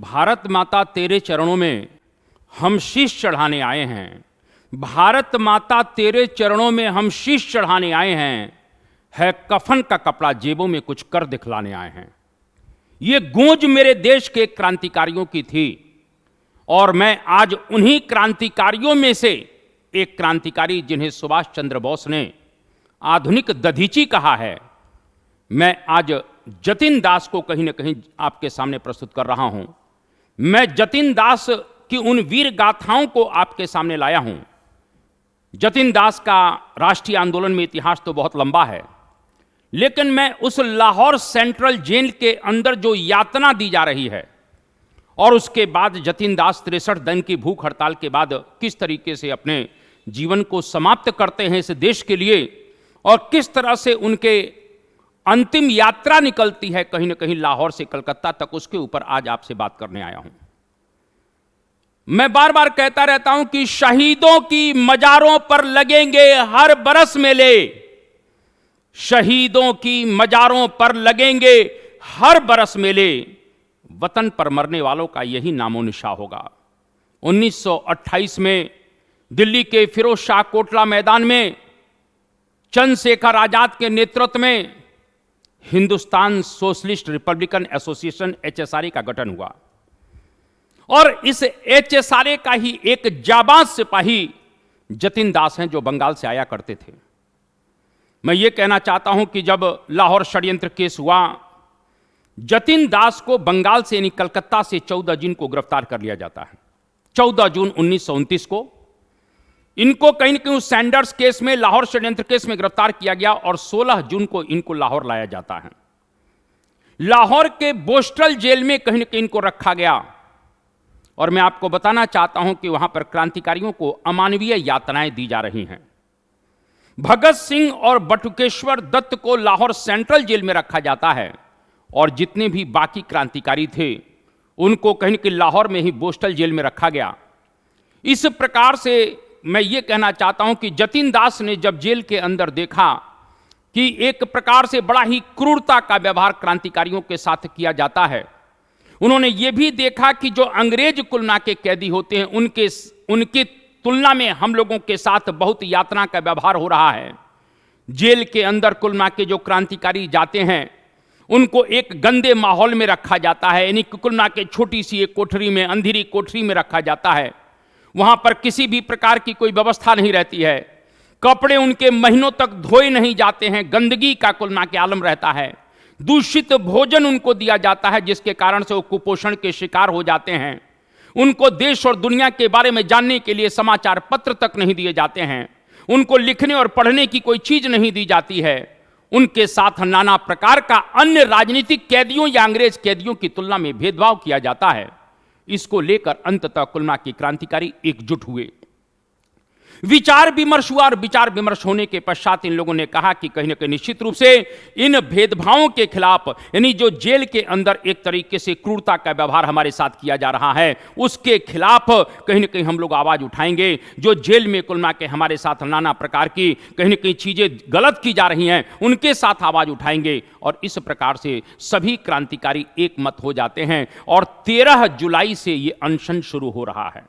भारत माता तेरे चरणों में हम शीश चढ़ाने आए हैं। भारत माता तेरे चरणों में हम शीश चढ़ाने आए हैं। है कफन का कपड़ा जेबों में कुछ कर दिखलाने आए हैं। ये गूंज मेरे देश के क्रांतिकारियों की थी और मैं आज उन्हीं क्रांतिकारियों में से एक क्रांतिकारी जिन्हें सुभाष चंद्र बोस ने आधुनिक दधीची कहा है, मैं आज जतिन दास को कहीं ना कहीं आपके सामने प्रस्तुत कर रहा हूं। मैं जतिन दास की उन वीर गाथाओं को आपके सामने लाया हूं। जतिन दास का राष्ट्रीय आंदोलन में इतिहास तो बहुत लंबा है, लेकिन मैं उस लाहौर सेंट्रल जेल के अंदर जो यातना दी जा रही है और उसके बाद जतिन दास 63 दिन की भूख हड़ताल के बाद किस तरीके से अपने जीवन को समाप्त करते हैं इस देश के लिए और किस तरह से उनके अंतिम यात्रा निकलती है कहीं ना कहीं लाहौर से कलकत्ता तक, उसके ऊपर आज आपसे बात करने आया हूं। मैं बार बार कहता रहता हूं कि शहीदों की मजारों पर लगेंगे हर बरस मेले। शहीदों की मजारों पर लगेंगे हर बरस मेले। वतन पर मरने वालों का यही नामो निशा होगा। 1928 में दिल्ली के फिरोज शाह कोटला मैदान में चंद्रशेखर आजाद के नेतृत्व में Hindustan socialist Republican association HSRA का गठन हुआ और इस HSRA का ही एक जाबाज सिपाही जतिन दास हैं जो बंगाल से आया करते थे। मैं ये कहना चाहता हूं कि जब लाहौर षड्यंत्र केस हुआ, जतिन दास को बंगाल से यानी कलकत्ता से 14 जून को गिरफ्तार कर लिया जाता है। 14 जून 1929 को इनको कहीं न कहीं उस सैंडर्स केस में, लाहौर षड्यंत्र केस में गिरफ्तार किया गया और 16 जून को इनको लाहौर लाया जाता है। लाहौर के बोस्टल जेल में कहीं न कहीं इनको रखा गया और मैं आपको बताना चाहता हूं कि वहां पर क्रांतिकारियों को अमानवीय यातनाएं दी जा रही हैं। भगत सिंह और बटुकेश्वर दत्त को लाहौर सेंट्रल जेल में रखा जाता है और जितने भी बाकी क्रांतिकारी थे उनको कहीं न कहीं लाहौर में ही बोस्टल जेल में रखा गया। इस प्रकार से मैं ये कहना चाहता हूं कि जतिन दास ने जब जेल के अंदर देखा कि एक प्रकार से बड़ा ही क्रूरता का व्यवहार क्रांतिकारियों के साथ किया जाता है, उन्होंने ये भी देखा कि जो अंग्रेज कुलना के कैदी होते हैं उनकी तुलना में हम लोगों के साथ बहुत यातना का व्यवहार हो रहा है। जेल के अंदर कुलना के जो क्रांतिकारी जाते हैं उनको एक गंदे माहौल में रखा जाता है, यानी कुलना के छोटी सी एक कोठरी में, अंधेरी कोठरी में रखा जाता है। वहां पर किसी भी प्रकार की कोई व्यवस्था नहीं रहती है। कपड़े उनके महीनों तक धोए नहीं जाते हैं, गंदगी का कुलना के आलम रहता है। दूषित भोजन उनको दिया जाता है जिसके कारण से वो कुपोषण के शिकार हो जाते हैं। उनको देश और दुनिया के बारे में जानने के लिए समाचार पत्र तक नहीं दिए जाते हैं। उनको लिखने और पढ़ने की कोई चीज नहीं दी जाती है। उनके साथ नाना प्रकार का अन्य राजनीतिक कैदियों या अंग्रेज कैदियों की तुलना में भेदभाव किया जाता है। इसको लेकर अंततः कुलना के क्रांतिकारी एकजुट हुए। विचार विमर्श हुआ और विचार विमर्श होने के पश्चात इन लोगों ने कहा कि कहीं ना कहीं निश्चित रूप से इन भेदभावों के खिलाफ, यानी जो जेल के अंदर एक तरीके से क्रूरता का व्यवहार हमारे साथ किया जा रहा है, उसके खिलाफ कहीं ना कहीं हम लोग आवाज उठाएंगे। जो जेल में कुलना के हमारे साथ नाना प्रकार की कहीं ना कहीं चीजें गलत की जा रही हैं, उनके साथ आवाज उठाएंगे। और इस प्रकार से सभी क्रांतिकारी एक मत हो जाते हैं और 13 जुलाई से ये अनशन शुरू हो रहा है।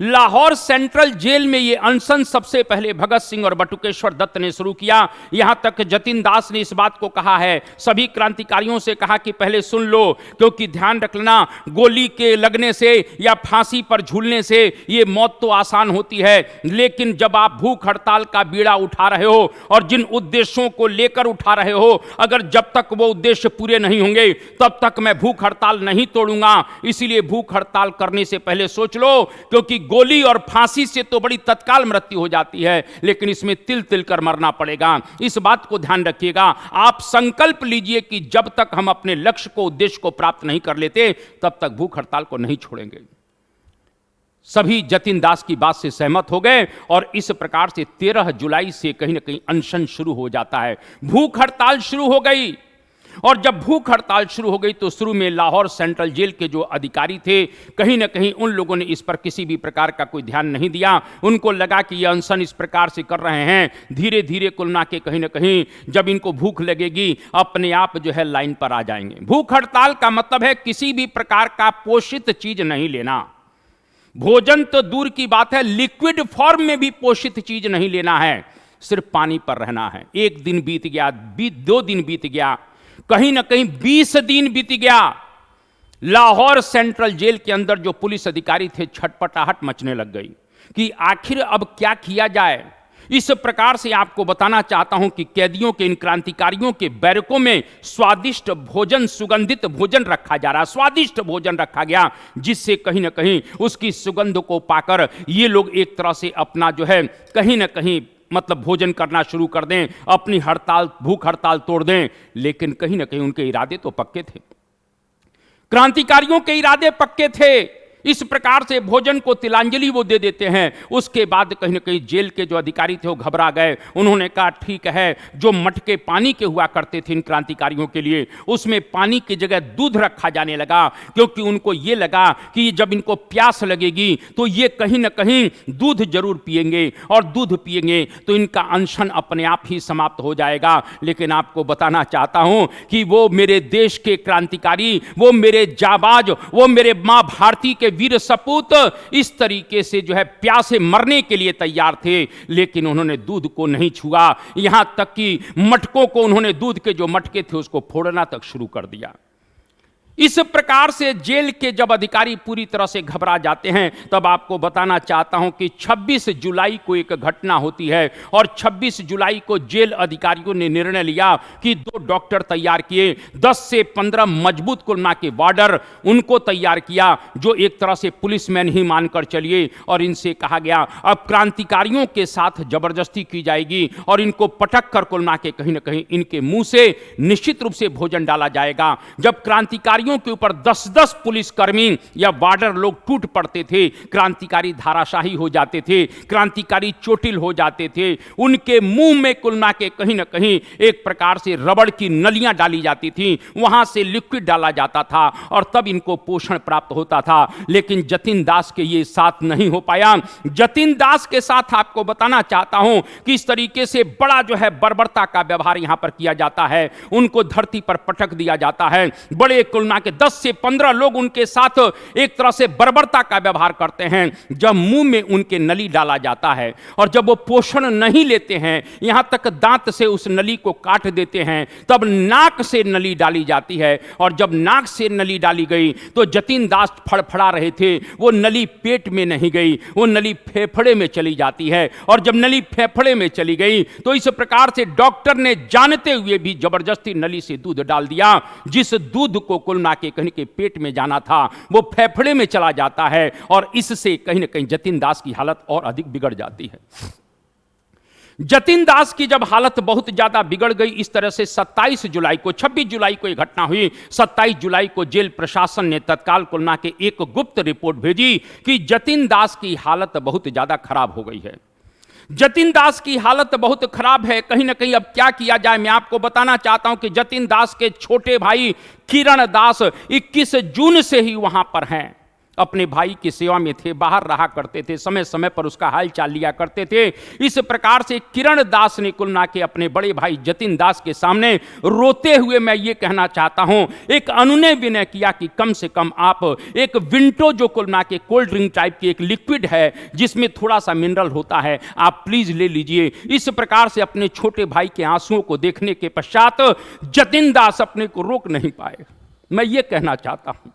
लाहौर सेंट्रल जेल में यह अनशन सबसे पहले भगत सिंह और बटुकेश्वर दत्त ने शुरू किया। यहां तक जतिन दास ने इस बात को कहा है, सभी क्रांतिकारियों से कहा कि पहले सुन लो, क्योंकि ध्यान रखना, गोली के लगने से या फांसी पर झूलने से यह मौत तो आसान होती है, लेकिन जब आप भूख हड़ताल का बीड़ा उठा रहे हो और जिन उद्देश्यों को लेकर उठा रहे हो, अगर जब तक वो उद्देश्य पूरे नहीं होंगे तब तक मैं भूख हड़ताल नहीं तोड़ूंगा। इसीलिए भूख हड़ताल करने से पहले सोच लो, क्योंकि गोली और फांसी से तो बड़ी तत्काल मृत्यु हो जाती है, लेकिन इसमें तिल तिल कर मरना पड़ेगा। इस बात को ध्यान रखिएगा। आप संकल्प लीजिए कि जब तक हम अपने लक्ष्य को, उद्देश्य को प्राप्त नहीं कर लेते तब तक भूख हड़ताल को नहीं छोड़ेंगे। सभी जतिन दास की बात से सहमत हो गए और इस प्रकार से 13 जुलाई से कहीं ना कहीं अनशन शुरू हो जाता है। भूख हड़ताल शुरू हो गई। और जब भूख हड़ताल शुरू हो गई तो शुरू में लाहौर सेंट्रल जेल के जो अधिकारी थे, कहीं ना कहीं उन लोगों ने इस पर किसी भी प्रकार का कोई ध्यान नहीं दिया। उनको लगा कि ये अनशन इस प्रकार से कर रहे हैं, धीरे धीरे कुल ना के कहीं ना कहीं जब इनको भूख लगेगी अपने आप जो है लाइन पर आ जाएंगे। भूख हड़ताल का मतलब है किसी भी प्रकार का पोषित चीज नहीं लेना। भोजन तो दूर की बात है, लिक्विड फॉर्म में भी पोषित चीज नहीं लेना है, सिर्फ पानी पर रहना है। एक दिन बीत गया, 2 दिन बीत गया, कहीं ना कहीं 20 दिन बीत गया। लाहौर सेंट्रल जेल के अंदर जो पुलिस अधिकारी थे, छटपटाहट मचने लग गई कि आखिर अब क्या किया जाए। इस प्रकार से आपको बताना चाहता हूं कि कैदियों के, इन क्रांतिकारियों के बैरकों में स्वादिष्ट भोजन, सुगंधित भोजन रखा जा रहा, स्वादिष्ट भोजन रखा गया, जिससे कहीं ना कहीं उसकी सुगंध को पाकर ये लोग एक तरह से अपना जो है कहीं ना कहीं मतलब भोजन करना शुरू कर दें, अपनी हड़ताल, भूख हड़ताल तोड़ दें। लेकिन कहीं ना कहीं उनके इरादे तो पक्के थे, क्रांतिकारियों के इरादे पक्के थे। इस प्रकार से भोजन को तिलांजलि वो दे देते हैं। उसके बाद कहीं ना कहीं जेल के जो अधिकारी थे वो घबरा गए। उन्होंने कहा ठीक है, जो मटके पानी के हुआ करते थे इन क्रांतिकारियों के लिए, उसमें पानी की जगह दूध रखा जाने लगा, क्योंकि उनको ये लगा कि जब इनको प्यास लगेगी तो ये कहीं ना कहीं दूध जरूर पिएंगे, और दूध पिएंगे तो इनका अनशन अपने आप ही समाप्त हो जाएगा। लेकिन आपको बताना चाहता हूं कि वो मेरे देश के क्रांतिकारी, वो मेरे जाबाज, वो मेरे मां भारती के वीर सपूत इस तरीके से जो है प्यासे मरने के लिए तैयार थे, लेकिन उन्होंने दूध को नहीं छुआ। यहां तक कि मटकों को, उन्होंने दूध के जो मटके थे उसको फोड़ना तक शुरू कर दिया। इस प्रकार से जेल के जब अधिकारी पूरी तरह से घबरा जाते हैं, तब आपको बताना चाहता हूं कि 26 जुलाई को एक घटना होती है, और 26 जुलाई को जेल अधिकारियों ने निर्णय लिया कि 2 डॉक्टर तैयार किए, 10 से 15 मजबूत कुलना के वार्डर उनको तैयार किया, जो एक तरह से पुलिसमैन ही मानकर चलिए। और इनसे कहा गया अब क्रांतिकारियों के साथ जबरदस्ती की जाएगी, और इनको पटक कर कुलना के कहीं ना कहीं इनके मुंह से निश्चित रूप से भोजन डाला जाएगा। जब क्रांतिकारी के ऊपर 10-10 पुलिसकर्मी या वार्डर लोग टूट पड़ते थे, क्रांतिकारी धाराशाही हो जाते थे, क्रांतिकारी चोटिल हो जाते थे, उनके मुंह में कुलना के कहीं ना कहीं एक प्रकार से रबड़ की नलियां डाली जाती थी, वहां से लिक्विड डाला जाता था, और तब इनको पोषण प्राप्त होता था। लेकिन जतिन दास के ये साथ नहीं हो पाया। जतिन दास के साथ आपको बताना चाहता हूं कि इस तरीके से बड़ा जो है बर्बरता का व्यवहार यहां पर किया जाता है। उनको धरती पर पटक दिया जाता है। बड़े कुलना के 10 से 15 लोग उनके साथ एक तरह से बर्बरता का व्यवहार करते हैं। जब मुंह में उनके नली डाला जाता है, और जब वो पोषण नहीं लेते हैं, यहां तक दांत से उस नली को काट देते हैं, तब नाक से नली डाली जाती है। और जब नाक से नली डाली गई तो जतिन दास फड़फड़ा रहे थे, वो नली पेट में नहीं गई, वो नली फेफड़े में चली जाती है। और जब नली फेफड़े में चली गई तो इस प्रकार से डॉक्टर ने जानते हुए भी जबरदस्ती नली से दूध डाल दिया। जिस दूध को कुलना के कहीं के पेट में जाना था, वो फेफड़े में चला जाता है, और इससे कहीं ना कहीं जतिन दास की हालत और अधिक बिगड़ जाती है। जतिन दास की जब हालत बहुत ज्यादा बिगड़ गई, इस तरह से 27 जुलाई को, 26 जुलाई को यह घटना हुई। 27 जुलाई को जेल प्रशासन ने तत्काल कुलना के एक गुप्त रिपोर्ट भेजी कि जतिन दास की हालत बहुत ज्यादा खराब हो गई है। जतिन दास की हालत बहुत खराब है, कहीं ना कहीं अब क्या किया जाए। मैं आपको बताना चाहता हूं कि जतिन दास के छोटे भाई किरण दास 21 जून से ही वहां पर हैं, अपने भाई की सेवा में थे, बाहर रहा करते थे, समय समय पर उसका हाल चाल लिया करते थे। इस प्रकार से किरण दास ने कुलना के अपने बड़े भाई जतिन दास के सामने रोते हुए, मैं ये कहना चाहता हूं, एक अनुनय विनय किया कि कम से कम आप एक विंटो, जो कुलना के कोल्ड ड्रिंक टाइप की एक लिक्विड है जिसमें थोड़ा सा मिनरल होता है, आप प्लीज ले लीजिए। इस प्रकार से अपने छोटे भाई के आंसुओं को देखने के पश्चात जतिन दास अपने को रोक नहीं पाए। मैं ये कहना चाहता हूं,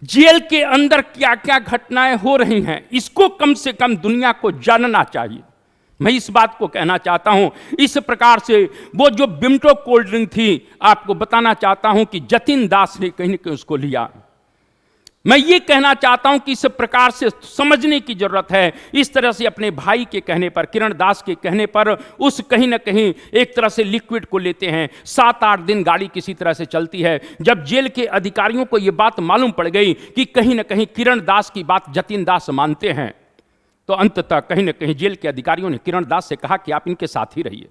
जेल के अंदर क्या क्या घटनाएं हो रही हैं, इसको कम से कम दुनिया को जानना चाहिए। मैं इस बात को कहना चाहता हूं। इस प्रकार से वो जो विंटो कोल्ड ड्रिंक थी, आपको बताना चाहता हूं कि जतिन दास ने कहीं न कहीं उसको लिया। मैं ये कहना चाहता हूं कि इस प्रकार से समझने की जरूरत है। इस तरह से अपने भाई के कहने पर, किरण दास के कहने पर, उस कहीं ना कहीं एक तरह से लिक्विड को लेते हैं। 7-8 दिन गाड़ी किसी तरह से चलती है। जब जेल के अधिकारियों को यह बात मालूम पड़ गई कि कहीं ना कहीं किरण दास की बात जतिन दास मानते हैं, तो अंततः कहीं ना कहीं जेल के अधिकारियों ने किरण दास से कहा कि आप इनके साथ ही रहिए।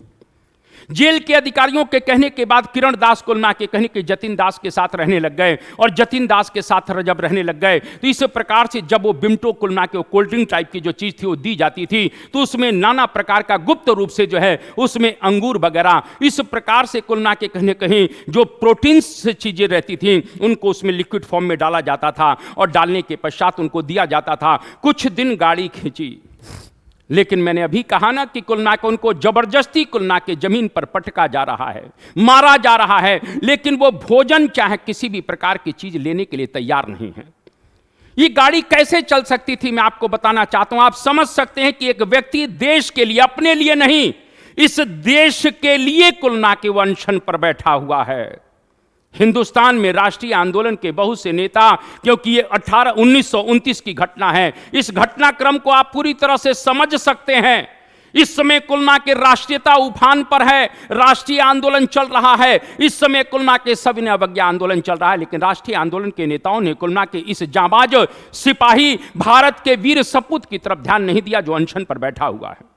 जेल के अधिकारियों के कहने के बाद किरण दास कुलना के कहने के जतिन दास के साथ रहने लग गए, और जतिन दास के साथ जब रहने लग गए तो इस प्रकार से जब वो बिमटो कुलना के कोल्ड ड्रिंक टाइप की जो चीज़ थी वो दी जाती थी तो उसमें नाना प्रकार का गुप्त रूप से जो है उसमें अंगूर वगैरह इस प्रकार से कुलना के कहीं कहीं जो प्रोटीन्स से चीज़ें रहती थी उनको उसमें लिक्विड फॉर्म में डाला जाता था और डालने के पश्चात उनको दिया जाता था। कुछ दिन गाड़ी खींची, लेकिन मैंने अभी कहा ना कि कुलना को उनको जबरदस्ती कुलना के जमीन पर पटका जा रहा है, मारा जा रहा है, लेकिन वो भोजन चाहे किसी भी प्रकार की चीज लेने के लिए तैयार नहीं है। ये गाड़ी कैसे चल सकती थी मैं आपको बताना चाहता हूं। आप समझ सकते हैं कि एक व्यक्ति देश के लिए, अपने लिए नहीं, इस देश के लिए कुलना के अनशन पर बैठा हुआ है। हिंदुस्तान में राष्ट्रीय आंदोलन के बहुत से नेता, क्योंकि ये 1929 की घटना है, इस घटनाक्रम को आप पूरी तरह से समझ सकते हैं। इस समय कुलना के राष्ट्रीयता उफान पर है, राष्ट्रीय आंदोलन चल रहा है। इस समय कुलना के सविनय अवज्ञा आंदोलन चल रहा है, लेकिन राष्ट्रीय आंदोलन के नेताओं ने कुलना के इस जांबाज सिपाही, भारत के वीर सपूत की तरफ ध्यान नहीं दिया जो अनशन पर बैठा हुआ है।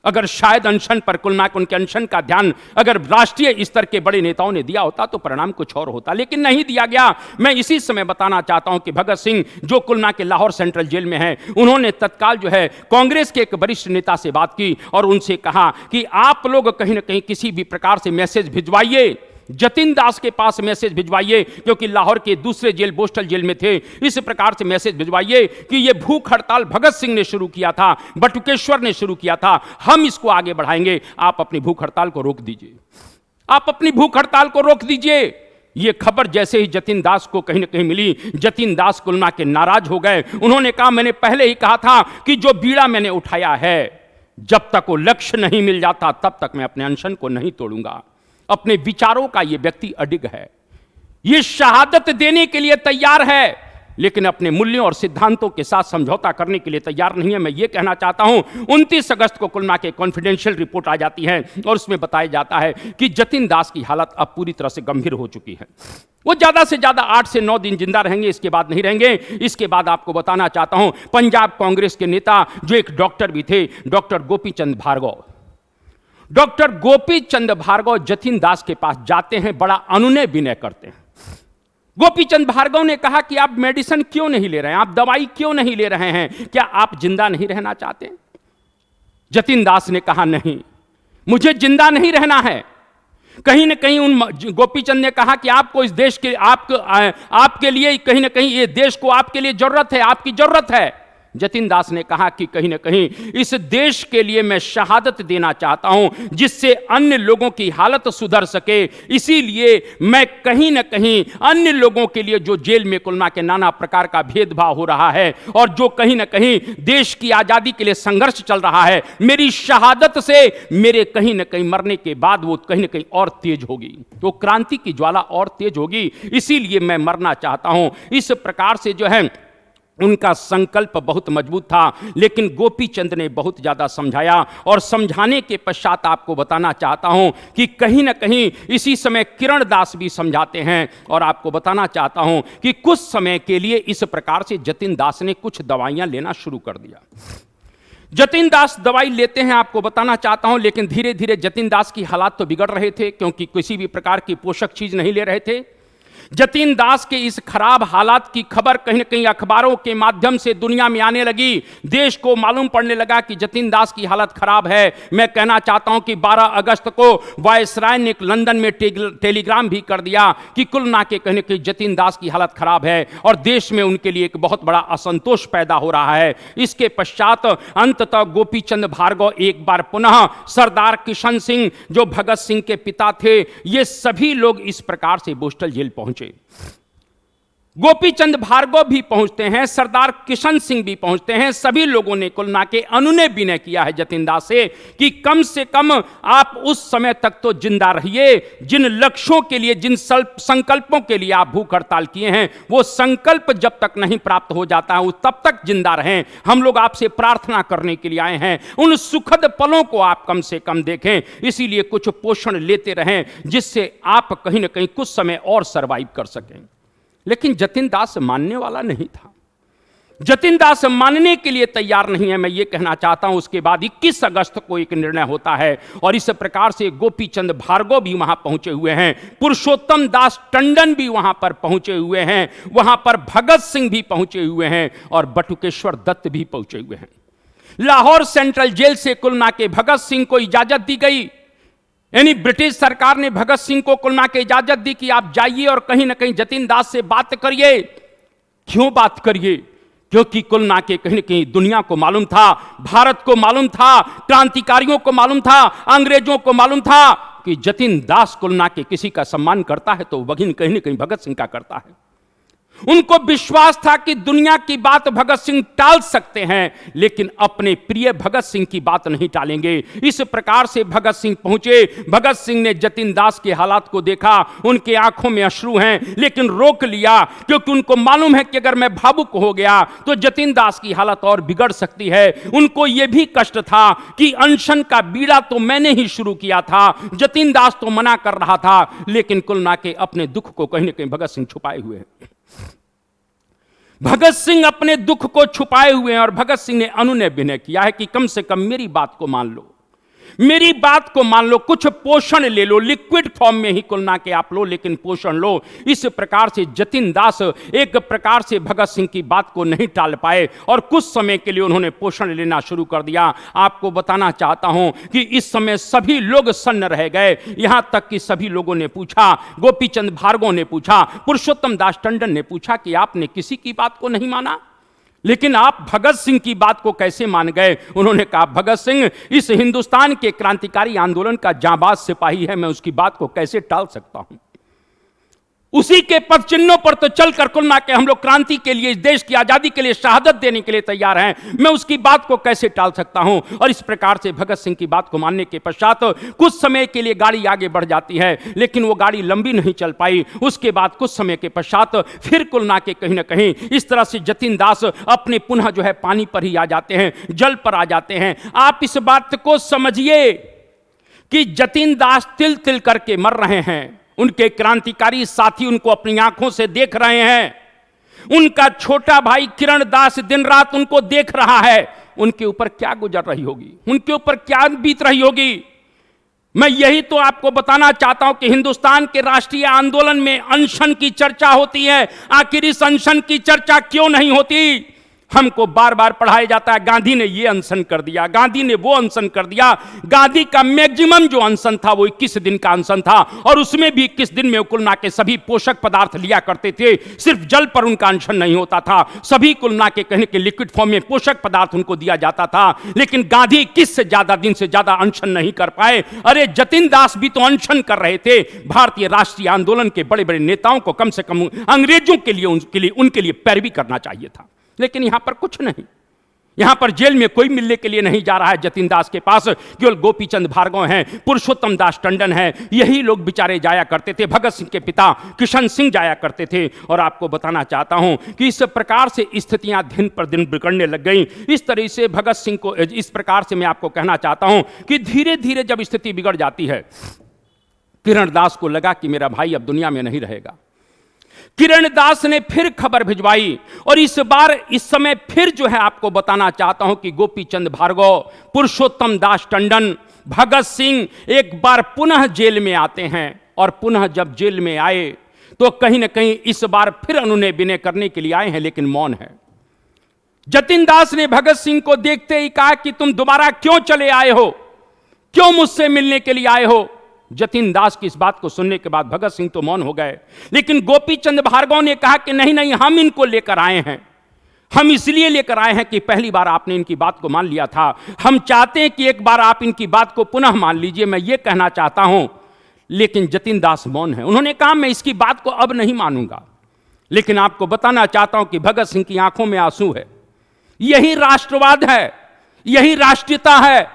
अगर शायद अनशन पर कुलना को, उनके अनशन का ध्यान अगर राष्ट्रीय स्तर के बड़े नेताओं ने दिया होता तो परिणाम कुछ और होता, लेकिन नहीं दिया गया। मैं इसी समय बताना चाहता हूं कि भगत सिंह जो कुलना के लाहौर सेंट्रल जेल में हैं, उन्होंने तत्काल जो है कांग्रेस के एक वरिष्ठ नेता से बात की और उनसे कहा कि आप लोग कहीं ना कहीं किसी भी प्रकार से मैसेज भिजवाइए, जतिन दास के पास मैसेज भिजवाइए, क्योंकि लाहौर के दूसरे जेल बोस्टल जेल में थे। इस प्रकार से मैसेज भिजवाइए कि ये भूख हड़ताल भगत सिंह ने शुरू किया था, बटुकेश्वर ने शुरू किया था, हम इसको आगे बढ़ाएंगे, आप अपनी भूख हड़ताल को रोक दीजिए, आप अपनी भूख हड़ताल को रोक दीजिए। ये खबर जैसे ही जतिन दास को कहीं ना कहीं मिली, जतिन दास कुलना के नाराज हो गए। उन्होंने कहा, मैंने पहले ही कहा था कि जो बीड़ा मैंने उठाया है, जब तक वो लक्ष्य नहीं मिल जाता तब तक मैं अपने अनशन को नहीं तोड़ूंगा। अपने विचारों का ये व्यक्ति अडिग है, ये शहादत देने के लिए तैयार है, लेकिन अपने मूल्यों और सिद्धांतों के साथ समझौता करने के लिए तैयार नहीं है। मैं ये कहना चाहता हूं, 29 अगस्त को कुलना के कॉन्फिडेंशियल रिपोर्ट आ जाती है और उसमें बताया जाता है कि जतिन दास की हालत अब पूरी तरह से गंभीर हो चुकी है। वो ज्यादा से ज्यादा 8 से 9 दिन जिंदा रहेंगे, इसके बाद नहीं रहेंगे। इसके बाद आपको बताना चाहता हूं, पंजाब कांग्रेस के नेता जो एक डॉक्टर भी थे, डॉक्टर गोपी चंद भार्गव, डॉक्टर गोपी चंद भार्गव जतिन दास के पास जाते हैं, बड़ा अनुनय विनय करते हैं। गोपी चंद भार्गव ने कहा कि आप मेडिसिन क्यों नहीं ले रहे हैं, आप दवाई क्यों नहीं ले रहे हैं, क्या आप जिंदा नहीं रहना चाहते? जतिन दास ने कहा, नहीं, मुझे जिंदा नहीं रहना है। कहीं ना कहीं उन गोपी चंद ने कहा कि आपको इस देश के, आपके लिए कहीं ना कहीं ये देश को आपके लिए जरूरत है, आपकी जरूरत है। जतिन दास ने कहा कि कहीं ना कहीं इस देश के लिए मैं शहादत देना चाहता हूं, जिससे अन्य लोगों की हालत सुधर सके। इसीलिए मैं कहीं ना कहीं अन्य लोगों के लिए, जो जेल में कुलना के नाना प्रकार का भेदभाव हो रहा है और जो कहीं ना कहीं देश की आजादी के लिए संघर्ष चल रहा है, मेरी शहादत से मेरे कहीं ना कहीं मरने के बाद वो कहीं ना कहीं और तेज होगी, तो क्रांति की ज्वाला और तेज होगी। इसीलिए मैं मरना चाहता हूं। इस प्रकार से जो है उनका संकल्प बहुत मजबूत था, लेकिन गोपी चंद ने बहुत ज़्यादा समझाया और समझाने के पश्चात आपको बताना चाहता हूं कि कहीं ना कहीं इसी समय किरण दास भी समझाते हैं और आपको बताना चाहता हूं कि कुछ समय के लिए इस प्रकार से जतिन दास ने कुछ दवाइयां लेना शुरू कर दिया। जतिन दास दवाई लेते हैं, आपको बताना चाहता हूं, लेकिन धीरे धीरे जतिन दास की हालात तो बिगड़ रहे थे, क्योंकि किसी भी प्रकार की पोषक चीज नहीं ले रहे थे। जतिन दास के इस खराब हालात की खबर कहीं न कहीं अखबारों के माध्यम से दुनिया में आने लगी, देश को मालूम पड़ने लगा कि जतिन दास की हालत खराब है। मैं कहना चाहता हूं कि 12 अगस्त को वायसराय ने लंदन में टेलीग्राम भी कर दिया कि कुलना के कहने की जतिन दास की हालत खराब है और देश में उनके लिए एक बहुत बड़ा असंतोष पैदा हो रहा है। इसके पश्चात अंततः गोपी चंद भार्गव एक बार पुनः सरदार किशन सिंह जो भगत सिंह के पिता थे, ये सभी लोग इस प्रकार से बोस्टल जेल पहुंचे। गोपी चंद भार्गव भी पहुंचते हैं, सरदार किशन सिंह भी पहुंचते हैं। सभी लोगों ने कुलना के अनुनय विनय किया है जतिन दास से कि कम से कम आप उस समय तक तो जिंदा रहिए, जिन लक्ष्यों के लिए, जिन संकल्पों के लिए आप भूख हड़ताल किए हैं, वो संकल्प जब तक नहीं प्राप्त हो जाता है तब तक जिंदा रहें। हम लोग आपसे प्रार्थना करने के लिए आए हैं, उन सुखद पलों को आप कम से कम देखें। इसीलिए कुछ पोषण लेते रहें, जिससे आप कहीं ना कहीं कुछ समय और सरवाइव कर सकें। लेकिन जतिन दास मानने वाला नहीं था। जतिन दास मानने के लिए तैयार नहीं है, मैं ये कहना चाहता हूं। उसके बाद 21 अगस्त को एक निर्णय होता है और इस प्रकार से गोपी चंद भार्गव भी वहां पहुंचे हुए हैं, पुरुषोत्तम दास टंडन भी वहां पर पहुंचे हुए हैं, वहां पर भगत सिंह भी पहुंचे हुए हैं और बटुकेश्वर दत्त भी पहुंचे हुए हैं। लाहौर सेंट्रल जेल से कुल मिला के भगत सिंह को इजाजत दी गई, यानी ब्रिटिश सरकार ने भगत सिंह को कुल मिला के इजाजत दी कि आप जाइए और कहीं ना कहीं जतिन दास से बात करिए। क्यों बात करिए? क्योंकि कुल मिला के कहीं ना कहीं दुनिया को मालूम था, भारत को मालूम था, क्रांतिकारियों को मालूम था, अंग्रेजों को मालूम था कि जतिन दास कुल मिला के किसी का सम्मान करता है तो वही कहीं ना कहीं भगत सिंह का करता है। उनको विश्वास था कि दुनिया की बात भगत सिंह टाल सकते हैं, लेकिन अपने प्रिय भगत सिंह की बात नहीं टालेंगे। इस प्रकार से भगत सिंह पहुंचे। भगत सिंह ने जतिन दास के हालात को देखा, उनके आंखों में अश्रु हैं, लेकिन रोक लिया, क्योंकि उनको मालूम है कि अगर मैं भावुक हो गया तो जतिन दास की हालत और बिगड़ सकती है। उनको यह भी कष्ट था कि अनशन का बीड़ा तो मैंने ही शुरू किया था, जतिन दास तो मना कर रहा था, लेकिन कुल मिला के अपने दुख को कहीं ना कहीं भगत सिंह छुपाए हुए हैं। भगत सिंह अपने दुख को छुपाए हुए हैं और भगत सिंह ने अनुनय विनय किया है कि कम से कम मेरी बात को मान लो, मेरी बात को मान लो, कुछ पोषण ले लो, लिक्विड फॉर्म में ही कुल मिला के आप लो, लेकिन पोषण लो। इस प्रकार से जतिन दास एक प्रकार से भगत सिंह की बात को नहीं टाल पाए और कुछ समय के लिए उन्होंने पोषण लेना शुरू कर दिया। आपको बताना चाहता हूं कि इस समय सभी लोग सन्न रह गए, यहां तक कि सभी लोगों ने पूछा, गोपी चंद भार्गव ने पूछा, पुरुषोत्तम दास टंडन ने पूछा कि आपने किसी की बात को नहीं माना, लेकिन आप भगत सिंह की बात को कैसे मान गए? उन्होंने कहा, भगत सिंह इस हिंदुस्तान के क्रांतिकारी आंदोलन का जांबाज सिपाही है, मैं उसकी बात को कैसे टाल सकता हूं? उसी के पद चिन्हों पर तो चलकर कुल मिला के हम लोग क्रांति के लिए, इस देश की आजादी के लिए शहादत देने के लिए तैयार हैं, मैं उसकी बात को कैसे टाल सकता हूं? और इस प्रकार से भगत सिंह की बात को मानने के पश्चात कुछ समय के लिए गाड़ी आगे बढ़ जाती है, लेकिन वो गाड़ी लंबी नहीं चल पाई। उसके बाद कुछ समय के पश्चात फिर कुल मिला के कहीं ना कहीं इस तरह से जतिन दास अपने पुनः जो है पानी पर ही आ जाते हैं, जल पर आ जाते हैं। आप इस बात को समझिए कि जतिन दास तिल तिल करके मर रहे हैं, उनके क्रांतिकारी साथी उनको अपनी आंखों से देख रहे हैं, उनका छोटा भाई किरण दास दिन रात उनको देख रहा है। उनके ऊपर क्या गुजर रही होगी, उनके ऊपर क्या बीत रही होगी? मैं यही तो आपको बताना चाहता हूं कि हिंदुस्तान के राष्ट्रीय आंदोलन में अनशन की चर्चा होती है, आखिर इस अनशन की चर्चा क्यों नहीं होती? हमको बार बार पढ़ाया जाता है, गांधी ने ये अनशन कर दिया, गांधी ने वो अनशन कर दिया। गांधी का मैक्सिमम जो अनशन था वो 21 दिन का अनशन था, और उसमें भी 21 दिन में कुल मिला के सभी पोषक पदार्थ लिया करते थे, सिर्फ जल पर उनका अनशन नहीं होता था, सभी कुल मिला के कहने के लिक्विड फॉर्म में पोषक पदार्थ उनको दिया जाता था। लेकिन गांधी 21 से ज्यादा दिन से ज्यादा अनशन नहीं कर पाए। अरे जतिन दास भी तो अनशन कर रहे थे। भारतीय राष्ट्रीय आंदोलन के बड़े बड़े नेताओं को कम से कम अंग्रेजों के लिए उनके लिए पैरवी करना चाहिए था, लेकिन यहां पर कुछ नहीं। यहां पर जेल में कोई मिलने के लिए नहीं जा रहा है जतिन दास के पास, केवल गोपी चंद भार्गव हैं, पुरुषोत्तम दास टंडन हैं, यही लोग बेचारे जाया करते थे। भगत सिंह के पिता किशन सिंह जाया करते थे। और आपको बताना चाहता हूं कि इस प्रकार से स्थितियां दिन पर दिन बिगड़ने लग गई। इस तरह से भगत सिंह को, इस प्रकार से मैं आपको कहना चाहता हूं कि धीरे धीरे जब स्थिति बिगड़ जाती है, किरण दास को लगा कि मेरा भाई अब दुनिया में नहीं रहेगा। किरण दास ने फिर खबर भिजवाई, और इस बार इस समय फिर जो है आपको बताना चाहता हूं कि गोपी चंद भार्गव, पुरुषोत्तम दास टंडन, भगत सिंह एक बार पुनः जेल में आते हैं। और पुनः जब जेल में आए तो कहीं ना कहीं इस बार फिर अनुनय विनय करने के लिए आए हैं, लेकिन मौन है। जतिन दास ने भगत सिंह को देखते ही कहा कि तुम दोबारा क्यों चले आए हो, क्यों मुझसे मिलने के लिए आए हो? जतिन दास की इस बात को सुनने के बाद भगत सिंह तो मौन हो गए, लेकिन गोपी चंद भार्गव ने कहा कि नहीं नहीं, हम इनको लेकर आए हैं, हम इसलिए लेकर आए हैं कि पहली बार आपने इनकी बात को मान लिया था, हम चाहते हैं कि एक बार आप इनकी बात को पुनः मान लीजिए, मैं ये कहना चाहता हूं। लेकिन जतिन दास मौन है। उन्होंने कहा मैं इसकी बात को अब नहीं मानूंगा। लेकिन आपको बताना चाहता हूं कि भगत सिंह की आंखों में आंसू है। यही राष्ट्रवाद है, यही राष्ट्रीयता है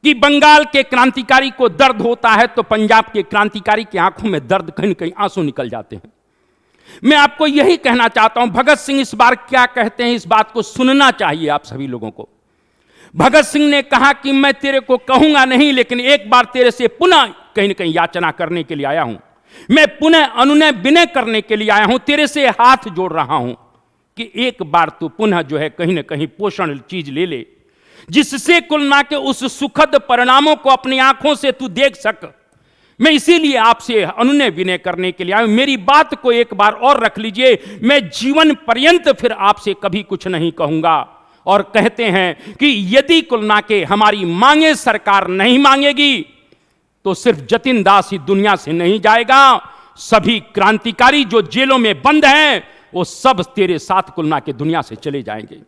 कि बंगाल के क्रांतिकारी को दर्द होता है तो पंजाब के क्रांतिकारी की आंखों में दर्द, कहीं कहीं आंसू निकल जाते हैं। मैं आपको यही कहना चाहता हूं, भगत सिंह इस बार क्या कहते हैं, इस बात को सुनना चाहिए आप सभी लोगों को। भगत सिंह ने कहा कि मैं तेरे को कहूंगा नहीं, लेकिन एक बार तेरे से पुनः कहीं ना कहीं याचना करने के लिए आया हूं, मैं पुनः अनुनय विनय करने के लिए आया हूं, तेरे से हाथ जोड़ रहा हूं कि एक बार तू पुनः जो है कहीं ना कहीं पोषण चीज ले ले, जिससे कुल ना के उस सुखद परिणामों को अपनी आंखों से तू देख सक। मैं इसीलिए आपसे अनुनय विनय करने के लिए आया। मेरी बात को एक बार और रख लीजिए, मैं जीवन पर्यंत फिर आपसे कभी कुछ नहीं कहूंगा। और कहते हैं कि यदि कुल ना के हमारी मांगे सरकार नहीं मांगेगी तो सिर्फ जतिन दास ही दुनिया से नहीं जाएगा, सभी क्रांतिकारी जो जेलों में बंद हैं वो सब तेरे साथ कुलना के दुनिया से चले जाएंगे।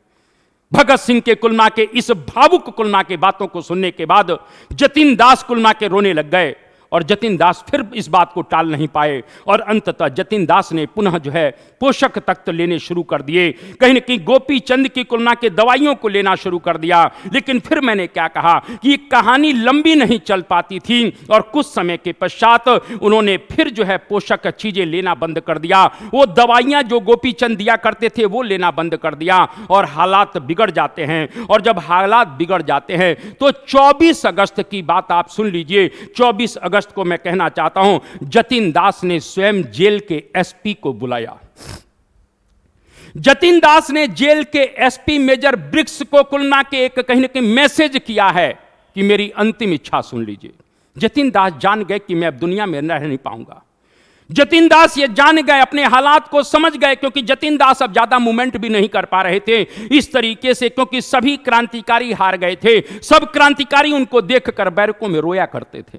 भगत सिंह के कुलना के इस भावुक कुलना के बातों को सुनने के बाद जतिन दास कुलना के रोने लग गए और जतिन दास फिर इस बात को टाल नहीं पाए और अंततः जतिन दास ने पुनः जो है पोषक तत्व लेने शुरू कर दिए। कहीं न कहीं गोपी चंद की कुलना के दवाइयों को लेना शुरू कर दिया। लेकिन फिर मैंने क्या कहा कि कहानी लंबी नहीं चल पाती थी और कुछ समय के पश्चात उन्होंने फिर जो है पोषक चीजें लेना बंद कर दिया। वो दवाइयां जो गोपी चंद दिया करते थे वो लेना बंद कर दिया और हालात बिगड़ जाते हैं। और जब हालात बिगड़ जाते हैं तो 24 अगस्त की बात आप सुन लीजिए। 24 अगस्त को मैं कहना चाहता हूं, जतिन दास ने स्वयं जेल के एसपी को बुलाया। जतिन दास ने जेल के एसपी मेजर ब्रिक्स को कुलना के एक कहीं न कहीं मैसेज किया है कि मेरी अंतिम इच्छा सुन लीजिए। जतिन दास जान गए कि मैं अब दुनिया में रह नहीं पाऊंगा। जतिन दास ये जान गए, अपने हालात को समझ गए, क्योंकि जतिन दास अब ज्यादा मूवमेंट भी नहीं कर पा रहे थे इस तरीके से, क्योंकि सभी क्रांतिकारी हार गए थे। सब क्रांतिकारी उनको देखकर बैरकों में रोया करते थे।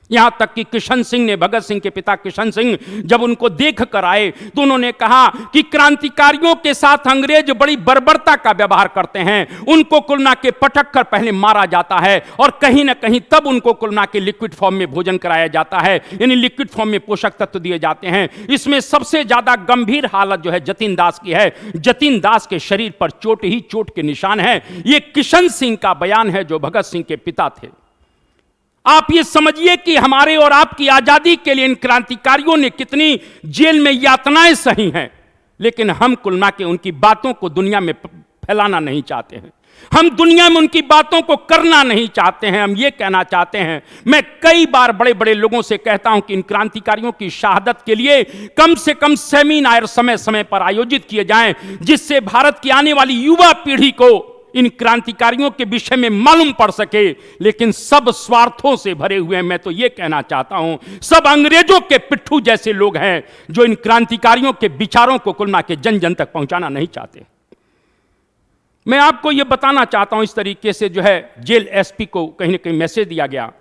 यहां तक कि किशन सिंह ने, भगत सिंह के पिता किशन सिंह जब उनको देख कर आए तो उन्होंने कहा कि क्रांतिकारियों के साथ अंग्रेज बड़ी बर्बरता का व्यवहार करते हैं, उनको कुलना के पटक कर पहले मारा जाता है और कहीं ना कहीं तब उनको कुलना के लिक्विड फॉर्म में भोजन कराया जाता है, यानी लिक्विड फॉर्म में पोषक तत्व दिए जाते हैं। इसमें सबसे ज्यादा गंभीर हालत जो है जतिन दास की है। जतिन दास के शरीर पर चोट ही चोट के निशान है। यह किशन सिंह का बयान है जो भगत सिंह के पिता थे। आप ये समझिए कि हमारे और आपकी आजादी के लिए इन क्रांतिकारियों ने कितनी जेल में यातनाएं सही हैं, लेकिन हम कुलना के उनकी बातों को दुनिया में फैलाना नहीं चाहते हैं। हम दुनिया में उनकी बातों को करना नहीं चाहते हैं। हम ये कहना चाहते हैं, मैं कई बार बड़े बड़े लोगों से कहता हूं कि इन क्रांतिकारियों की शहादत के लिए कम से कम सेमिनार समय समय पर आयोजित किए जाएं, जिससे भारत की आने वाली युवा पीढ़ी को इन क्रांतिकारियों के विषय में मालूम पड़ सके। लेकिन सब स्वार्थों से भरे हुए, मैं तो यह कहना चाहता हूं, सब अंग्रेजों के पिट्ठू जैसे लोग हैं जो इन क्रांतिकारियों के विचारों को कुलना के जन जन तक पहुंचाना नहीं चाहते। मैं आपको यह बताना चाहता हूं, इस तरीके से जो है जेल एसपी को कहीं ना कहीं मैसेज दिया गया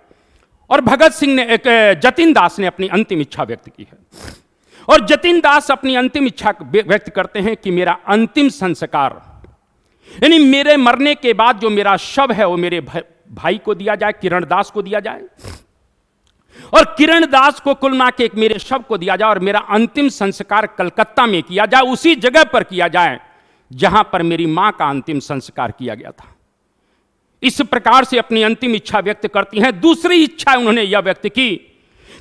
और भगत सिंह ने, जतिन दास ने अपनी अंतिम इच्छा व्यक्त की है। और जतिन दास अपनी अंतिम इच्छा व्यक्त करते हैं कि मेरा अंतिम संस्कार, यानी मेरे मरने के बाद जो मेरा शव है वो मेरे भाई को दिया जाए, किरण दास को दिया जाए, और किरण दास को कुलना के मेरे शव को दिया जाए और मेरा अंतिम संस्कार कलकत्ता में किया जाए, उसी जगह पर किया जाए जहां पर मेरी मां का अंतिम संस्कार किया गया था। इस प्रकार से अपनी अंतिम इच्छा व्यक्त करती हैं। दूसरी इच्छा उन्होंने यह व्यक्त की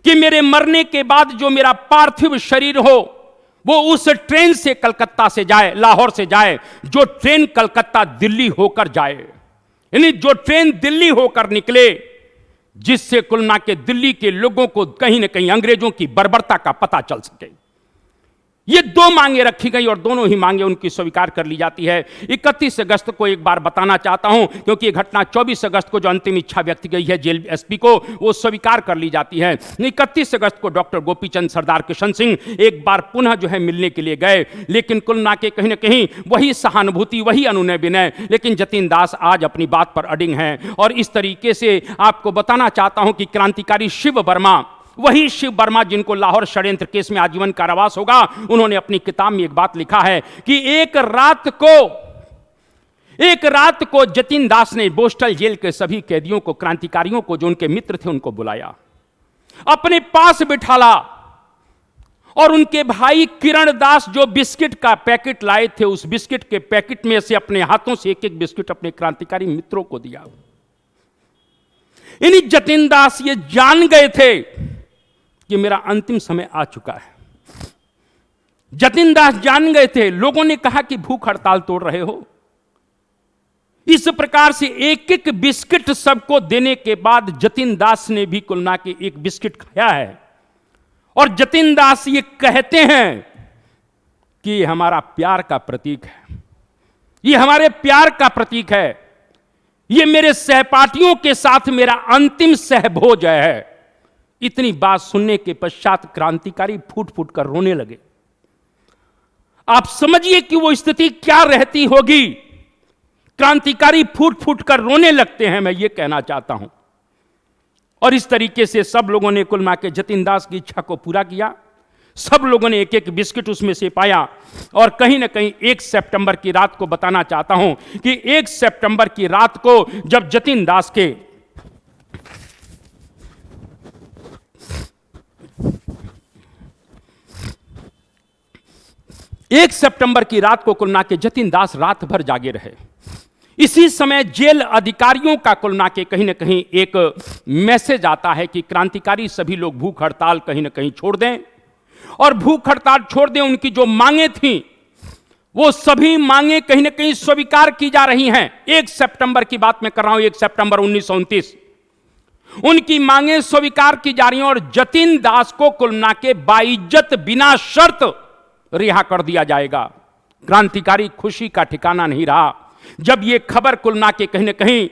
कि मेरे मरने के बाद जो मेरा पार्थिव शरीर हो वो उस ट्रेन से कलकत्ता से जाए, लाहौर से जाए, जो ट्रेन कलकत्ता दिल्ली होकर जाए, यानी जो ट्रेन दिल्ली होकर निकले, जिससे कुलना के दिल्ली के लोगों को कहीं ना कहीं अंग्रेजों की बर्बरता का पता चल सके। ये दो मांगे रखी गई और दोनों ही मांगे उनकी स्वीकार कर ली जाती है। 31 अगस्त को एक बार बताना चाहता हूं, क्योंकि ये घटना 24 अगस्त को जो अंतिम इच्छा व्यक्त गई है जेल एसपी को, वो स्वीकार कर ली जाती है। 31 अगस्त को डॉक्टर गोपीचंद सरदार किशन सिंह एक बार पुनः जो है मिलने के लिए गए, लेकिन कुलना के कहीं ना कहीं वही सहानुभूति, वही अनुनय विनय, लेकिन जतिन दास आज अपनी बात पर अडिग हैं। और इस तरीके से आपको बताना चाहता हूं कि क्रांतिकारी शिव वर्मा, वही शिव वर्मा जिनको लाहौर षड्यंत्र केस में आजीवन कारावास होगा, उन्होंने अपनी किताब में एक बात लिखा है कि एक रात को जतिन दास ने बोस्टल जेल के सभी कैदियों को, क्रांतिकारियों को, जो उनके मित्र थे, उनको बुलाया, अपने पास बिठाला और उनके भाई किरण दास जो बिस्किट का पैकेट लाए थे, उस बिस्किट के पैकेट में से अपने हाथों से एक एक बिस्किट अपने क्रांतिकारी मित्रों को दिया। इन्हीं जतिन दास ये जान गए थे कि मेरा अंतिम समय आ चुका है। जतिन दास जान गए थे। लोगों ने कहा कि भूख हड़ताल तोड़ रहे हो। इस प्रकार से एक एक बिस्किट सबको देने के बाद जतिन दास ने भी कुलना के एक बिस्किट खाया है। और जतिन दास ये कहते हैं कि ये हमारा प्यार का प्रतीक है, ये हमारे प्यार का प्रतीक है, ये मेरे सहपाठियों के साथ मेरा अंतिम सहभोज है। इतनी बात सुनने के पश्चात क्रांतिकारी फूट फूट कर रोने लगे। आप समझिए कि वो स्थिति क्या रहती होगी। क्रांतिकारी फूट फूट कर रोने लगते हैं, मैं ये कहना चाहता हूं। और इस तरीके से सब लोगों ने कुल मिला के जतिन दास की इच्छा को पूरा किया। सब लोगों ने एक एक बिस्किट उसमें से पाया। और कहीं ना कहीं 1 सितंबर की रात को बताना चाहता हूं कि 1 सितंबर की रात को जब जतिन दास के एक सितंबर की रात को कुल मिला के जतिन दास रात भर जागे रहे। इसी समय जेल अधिकारियों का कुल मिला के कहीं ना कहीं एक मैसेज आता है कि क्रांतिकारी सभी लोग भूख हड़ताल कहीं ना कहीं छोड़ दें और भूख हड़ताल छोड़ दें। उनकी जो मांगे थी वो सभी मांगे कहीं ना कहीं स्वीकार की जा रही हैं। 1 सितंबर की बात मैं कर रहा हूं, 1 सितंबर 1929 उनकी मांगे स्वीकार की जा रही हैं और जतिन दास को कुल मिला के बाइज्जत बिना शर्त रिहा कर दिया जाएगा। क्रांतिकारी खुशी का ठिकाना नहीं रहा जब यह खबर कुल मिला के कहीं ना कहीं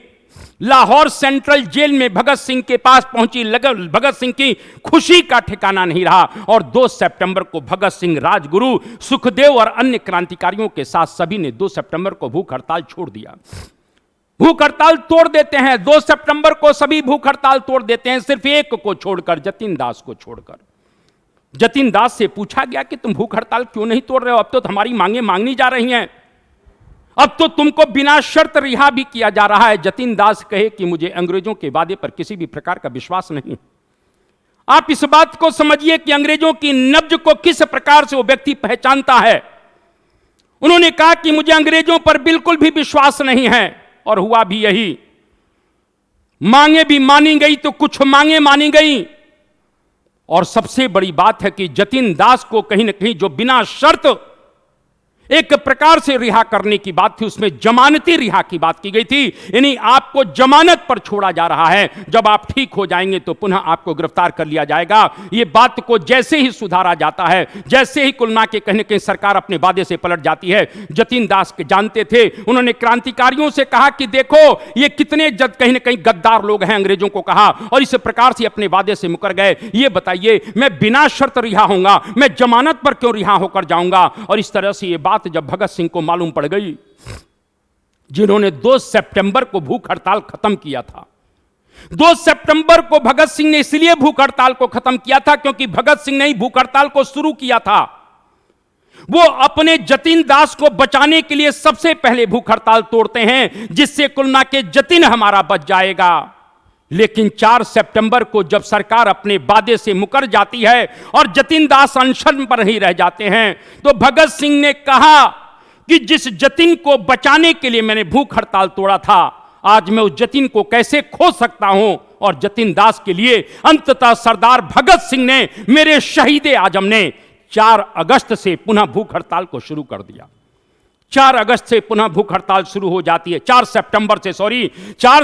लाहौर सेंट्रल जेल में भगत सिंह के पास पहुंची। भगत सिंह की खुशी का ठिकाना नहीं रहा और 2 सितंबर को भगत सिंह, राजगुरु, सुखदेव और अन्य क्रांतिकारियों के साथ सभी ने 2 सितंबर को भूख हड़ताल छोड़ दिया। भूख हड़ताल तोड़ देते हैं। 2 सितंबर को सभी भूख हड़ताल तोड़ देते हैं, सिर्फ एक को छोड़कर, जतिन दास को छोड़कर। जतिन दास से पूछा गया कि तुम भूख हड़ताल क्यों नहीं तोड़ रहे हो? अब तो हमारी मांगे मांगनी जा रही हैं, अब तो तुमको बिना शर्त रिहा भी किया जा रहा है। जतिन दास कहे कि मुझे अंग्रेजों के वादे पर किसी भी प्रकार का विश्वास नहीं। आप इस बात को समझिए कि अंग्रेजों की नब्ज को किस प्रकार से वो व्यक्ति पहचानता है। उन्होंने कहा कि मुझे अंग्रेजों पर बिल्कुल भी विश्वास नहीं है। और हुआ भी यही, मांगे भी मानी गई तो कुछ मांगे मानी गई। और सबसे बड़ी बात है कि जतिन दास को कहीं ना कहीं जो बिना शर्त एक प्रकार से रिहा करने की बात थी, उसमें जमानती रिहा की बात की गई थी। यानी आपको जमानत पर छोड़ा जा रहा है, जब आप ठीक हो जाएंगे तो पुनः आपको गिरफ्तार कर लिया जाएगा। ये बात को जैसे ही सुधारा जाता है, जैसे ही कुल मिला के कहीं ना कहीं सरकार अपने वादे से पलट जाती है। जतिन दास के जानते थे, उन्होंने क्रांतिकारियों से कहा कि देखो ये कितने कहीं ना कहीं गद्दार लोग हैं, अंग्रेजों को कहा, और इस प्रकार से अपने वादे से मुकर गए। ये बताइए, मैं बिना शर्त रिहा होऊंगा, मैं जमानत पर क्यों रिहा होकर जाऊंगा? और इस तरह से ये बात जब भगत सिंह को मालूम पड़ गई, जिन्होंने 2 सितंबर को भूख हड़ताल खत्म किया था। 2 सितंबर को भगत सिंह ने इसलिए भूख हड़ताल को खत्म किया था क्योंकि भगत सिंह ने ही भूख हड़ताल को शुरू किया था। वो अपने जतिन दास को बचाने के लिए सबसे पहले भूख हड़ताल तोड़ते हैं, जिससे कुल मिला के जतिन हमारा बच जाएगा। लेकिन 4 सितंबर को जब सरकार अपने वादे से मुकर जाती है और जतिन दास अनशन पर ही रह जाते हैं, तो भगत सिंह ने कहा कि जिस जतिन को बचाने के लिए मैंने भूख हड़ताल तोड़ा था, आज मैं उस जतिन को कैसे खो सकता हूं? और जतिन दास के लिए अंततः सरदार भगत सिंह ने, मेरे शहीद आजम ने 4 अगस्त से पुनः भूख हड़ताल को शुरू कर दिया। 4 अगस्त से पुनः भूख हड़ताल शुरू हो जाती है। 4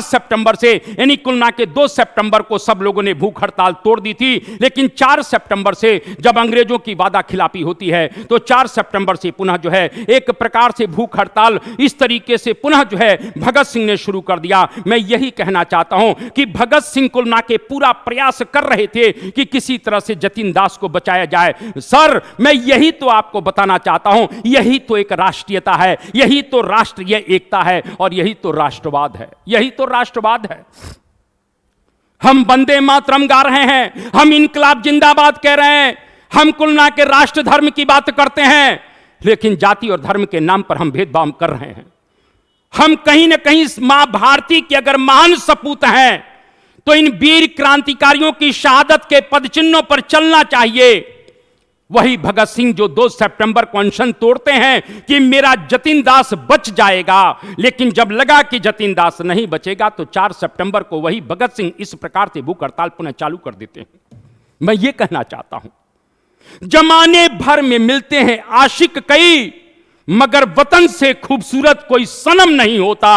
सितंबर से यानी कुल मिला के 2 सितंबर को सब लोगों ने भूख हड़ताल तोड़ दी थी। लेकिन 4 सितंबर से जब अंग्रेजों की वादा खिलाफी होती है, तो 4 सितंबर से पुनः जो है एक प्रकार से भूख हड़ताल इस तरीके से पुनः जो है भगत सिंह ने शुरू कर दिया। मैं यही कहना चाहता हूं कि भगत सिंह कुल मिला के पूरा प्रयास कर रहे थे कि किसी तरह से जतिन दास को बचाया जाए। सर, मैं यही तो आपको बताना चाहता हूं, यही तो एक राष्ट्रीयता है, यही तो राष्ट्रीय एकता है और यही तो राष्ट्रवाद है, यही तो राष्ट्रवाद है। हम वंदे मातरम गा रहे हैं, हम इनकलाब जिंदाबाद कह रहे हैं, हम कुल मिला के राष्ट्र धर्म की बात करते हैं, लेकिन जाति और धर्म के नाम पर हम भेदभाव कर रहे हैं। हम कहीं ना कहीं मां भारती के अगर महान सपूत हैं, तो इन वीर क्रांतिकारियों की शहादत के पदचिन्हों पर चलना चाहिए। वही भगत सिंह जो 2 सितंबर को अनशन तोड़ते हैं कि मेरा जतिन दास बच जाएगा, लेकिन जब लगा कि जतिन दास नहीं बचेगा, तो 4 सितंबर को वही भगत सिंह इस प्रकार से भूख हड़ताल पुनः चालू कर देते हैं। मैं ये कहना चाहता हूं, जमाने भर में मिलते हैं आशिक कई, मगर वतन से खूबसूरत कोई सनम नहीं होता।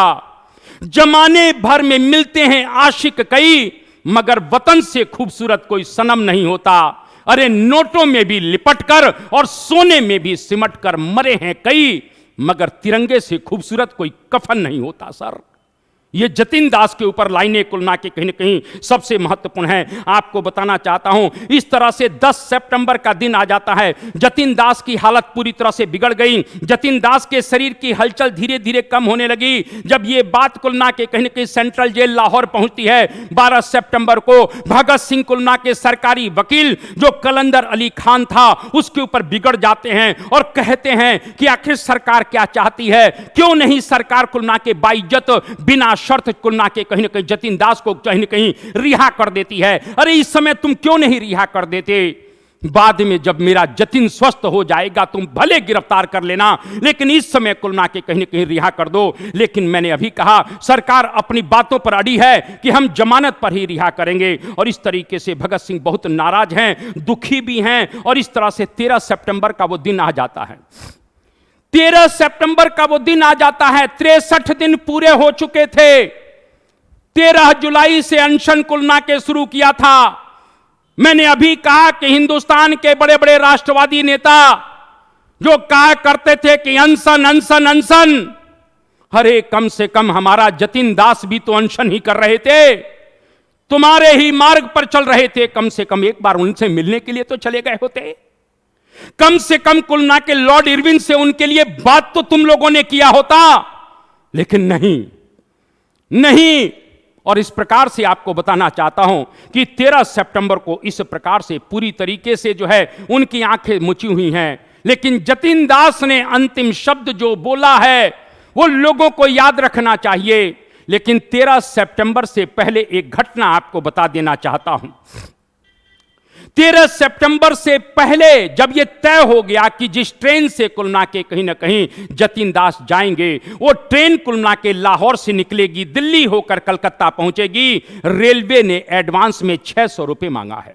जमाने भर में मिलते हैं आशिक कई, मगर वतन से खूबसूरत कोई सनम नहीं होता। अरे नोटों में भी लिपटकर और सोने में भी सिमटकर मरे हैं कई, मगर तिरंगे से खूबसूरत कोई कफन नहीं होता सर। ये जतिन दास के ऊपर लाइनें कुल ना के कहीं न कहीं सबसे महत्वपूर्ण है। आपको बताना चाहता हूं, इस तरह से 10 सितंबर का दिन आ जाता है, जतिन दास की हालत पूरी तरह से बिगड़ गई। जतिन दास के शरीर की हलचल धीरे धीरे कम होने लगी। जब ये बात कुलना के कहीं न कहीं सेंट्रल जेल लाहौर पहुंचती है 12 सितंबर को, भगत सिंह कुलना के सरकारी वकील जो कलंदर अली खान था उसके ऊपर बिगड़ जाते हैं और कहते हैं कि आखिर सरकार क्या चाहती है, क्यों नहीं सरकार कुलना के बाइज्जत बिना शर्त कुलना के कहीं न कहीं जतिन दास को कहीं न कहीं रिहा कर देती है। अरे इस समय तुम क्यों नहीं रिहा कर देते, बाद में जब मेरा जतिन स्वस्थ हो जाएगा तुम भले गिरफ्तार कर लेना, लेकिन इस समय कुलना के कहीं न कहीं रिहा कर दो। लेकिन मैंने अभी कहा सरकार अपनी बातों पर अड़ी है कि हम जमानत पर ही रिहा करेंगे, और इस तरीके से भगत सिंह बहुत नाराज हैं, दुखी भी हैं। और इस तरह से 13 सितंबर का वो दिन आ जाता है। 13 सितंबर का वो दिन आ जाता है, 63 दिन पूरे हो चुके थे। 13 जुलाई से अनशन कुलना के शुरू किया था। मैंने अभी कहा कि हिंदुस्तान के बड़े बड़े राष्ट्रवादी नेता जो कहा करते थे कि अनशन अनशन अनशन, अरे कम से कम हमारा जतिन दास भी तो अनशन ही कर रहे थे, तुम्हारे ही मार्ग पर चल रहे थे, कम से कम एक बार उनसे मिलने के लिए तो चले गए होते। कम से कम कुलना के लॉर्ड इरविन से उनके लिए बात तो तुम लोगों ने किया होता, लेकिन नहीं। और इस प्रकार से आपको बताना चाहता हूं कि 13 सितंबर को इस प्रकार से पूरी तरीके से जो है उनकी आंखें मुची हुई हैं, लेकिन जतिन दास ने अंतिम शब्द जो बोला है वो लोगों को याद रखना चाहिए। लेकिन 13 सितंबर से पहले एक घटना आपको बता देना चाहता हूं। 13 सितंबर से पहले जब यह तय हो गया कि जिस ट्रेन से कुलना के कहीं ना कहीं जतिन दास जाएंगे वो ट्रेन कुलना के लाहौर से निकलेगी, दिल्ली होकर कलकत्ता पहुंचेगी, रेलवे ने एडवांस में 600 रुपए मांगा है।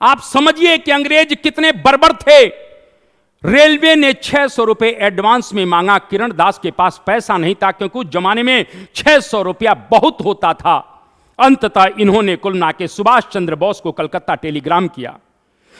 आप समझिए कि अंग्रेज कितने बर्बर थे। रेलवे ने 600 रुपए एडवांस में मांगा। किरण दास के पास पैसा नहीं था, क्योंकि उस जमाने में 600 रुपया बहुत होता था। अंततः इन्होंने कुलना के सुभाष चंद्र बोस को कलकत्ता टेलीग्राम किया।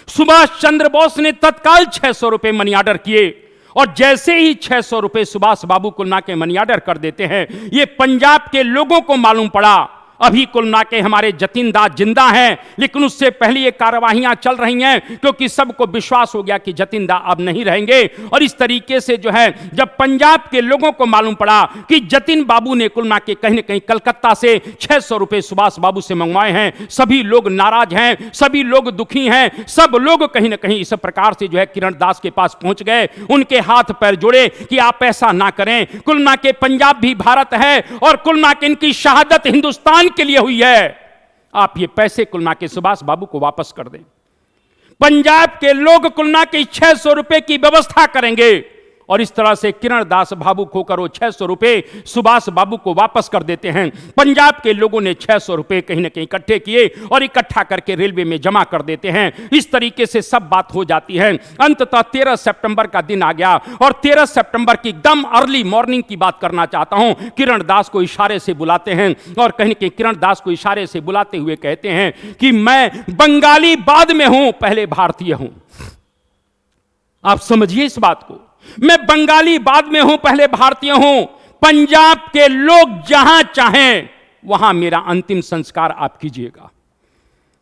सुभाष चंद्र बोस ने तत्काल 600 रुपए मनी ऑर्डर किए, और जैसे ही 600 रुपए सुभाष बाबू कुलना के मनी ऑर्डर कर देते हैं, ये पंजाब के लोगों को मालूम पड़ा अभी कुलना के हमारे जतिन दास जिंदा हैं, लेकिन उससे पहले ये कार्यवाहियां चल रही हैं, क्योंकि सबको विश्वास हो गया कि जतिन दास अब नहीं रहेंगे। और इस तरीके से जो है जब पंजाब के लोगों को मालूम पड़ा कि जतिन बाबू ने कुलना के कहीं न कहीं कलकत्ता से 600 रुपए सुभाष बाबू से मंगवाए हैं, सभी लोग नाराज हैं, सभी लोग दुखी हैं, सब लोग कहीं न कहीं इस प्रकार से जो है किरण दास के पास पहुंच गए, उनके हाथ पैर जोड़े कि आप ऐसा ना करें, कुलना के पंजाब भी भारत है और कुलना के इनकी शहादत हिंदुस्तान के लिए हुई है, आप ये पैसे कुलना के सुभाष बाबू को वापस कर दें। पंजाब के लोग कुलना के 600 रुपए की व्यवस्था करेंगे, और इस तरह से किरण दास भावुक होकर वो 600 रुपए सुभाष बाबू को वापस कर देते हैं। पंजाब के लोगों ने 600 रुपए कहीं ना कहीं इकट्ठे किए और इकट्ठा करके रेलवे में जमा कर देते हैं। इस तरीके से सब बात हो जाती है। अंततः 13 सितंबर का दिन आ गया, और 13 सितंबर की एकदम अर्ली मॉर्निंग की बात करना चाहता हूं। किरण दास को इशारे से बुलाते हैं, और कहीं कि किरण दास को इशारे से बुलाते हुए कहते हैं कि मैं बंगाली बाद में हूं, पहले भारतीय हूं। आप समझिए इस बात को, मैं बंगाली बाद में हूं, पहले भारतीय हूं। पंजाब के लोग जहां चाहें वहां मेरा अंतिम संस्कार आप कीजिएगा।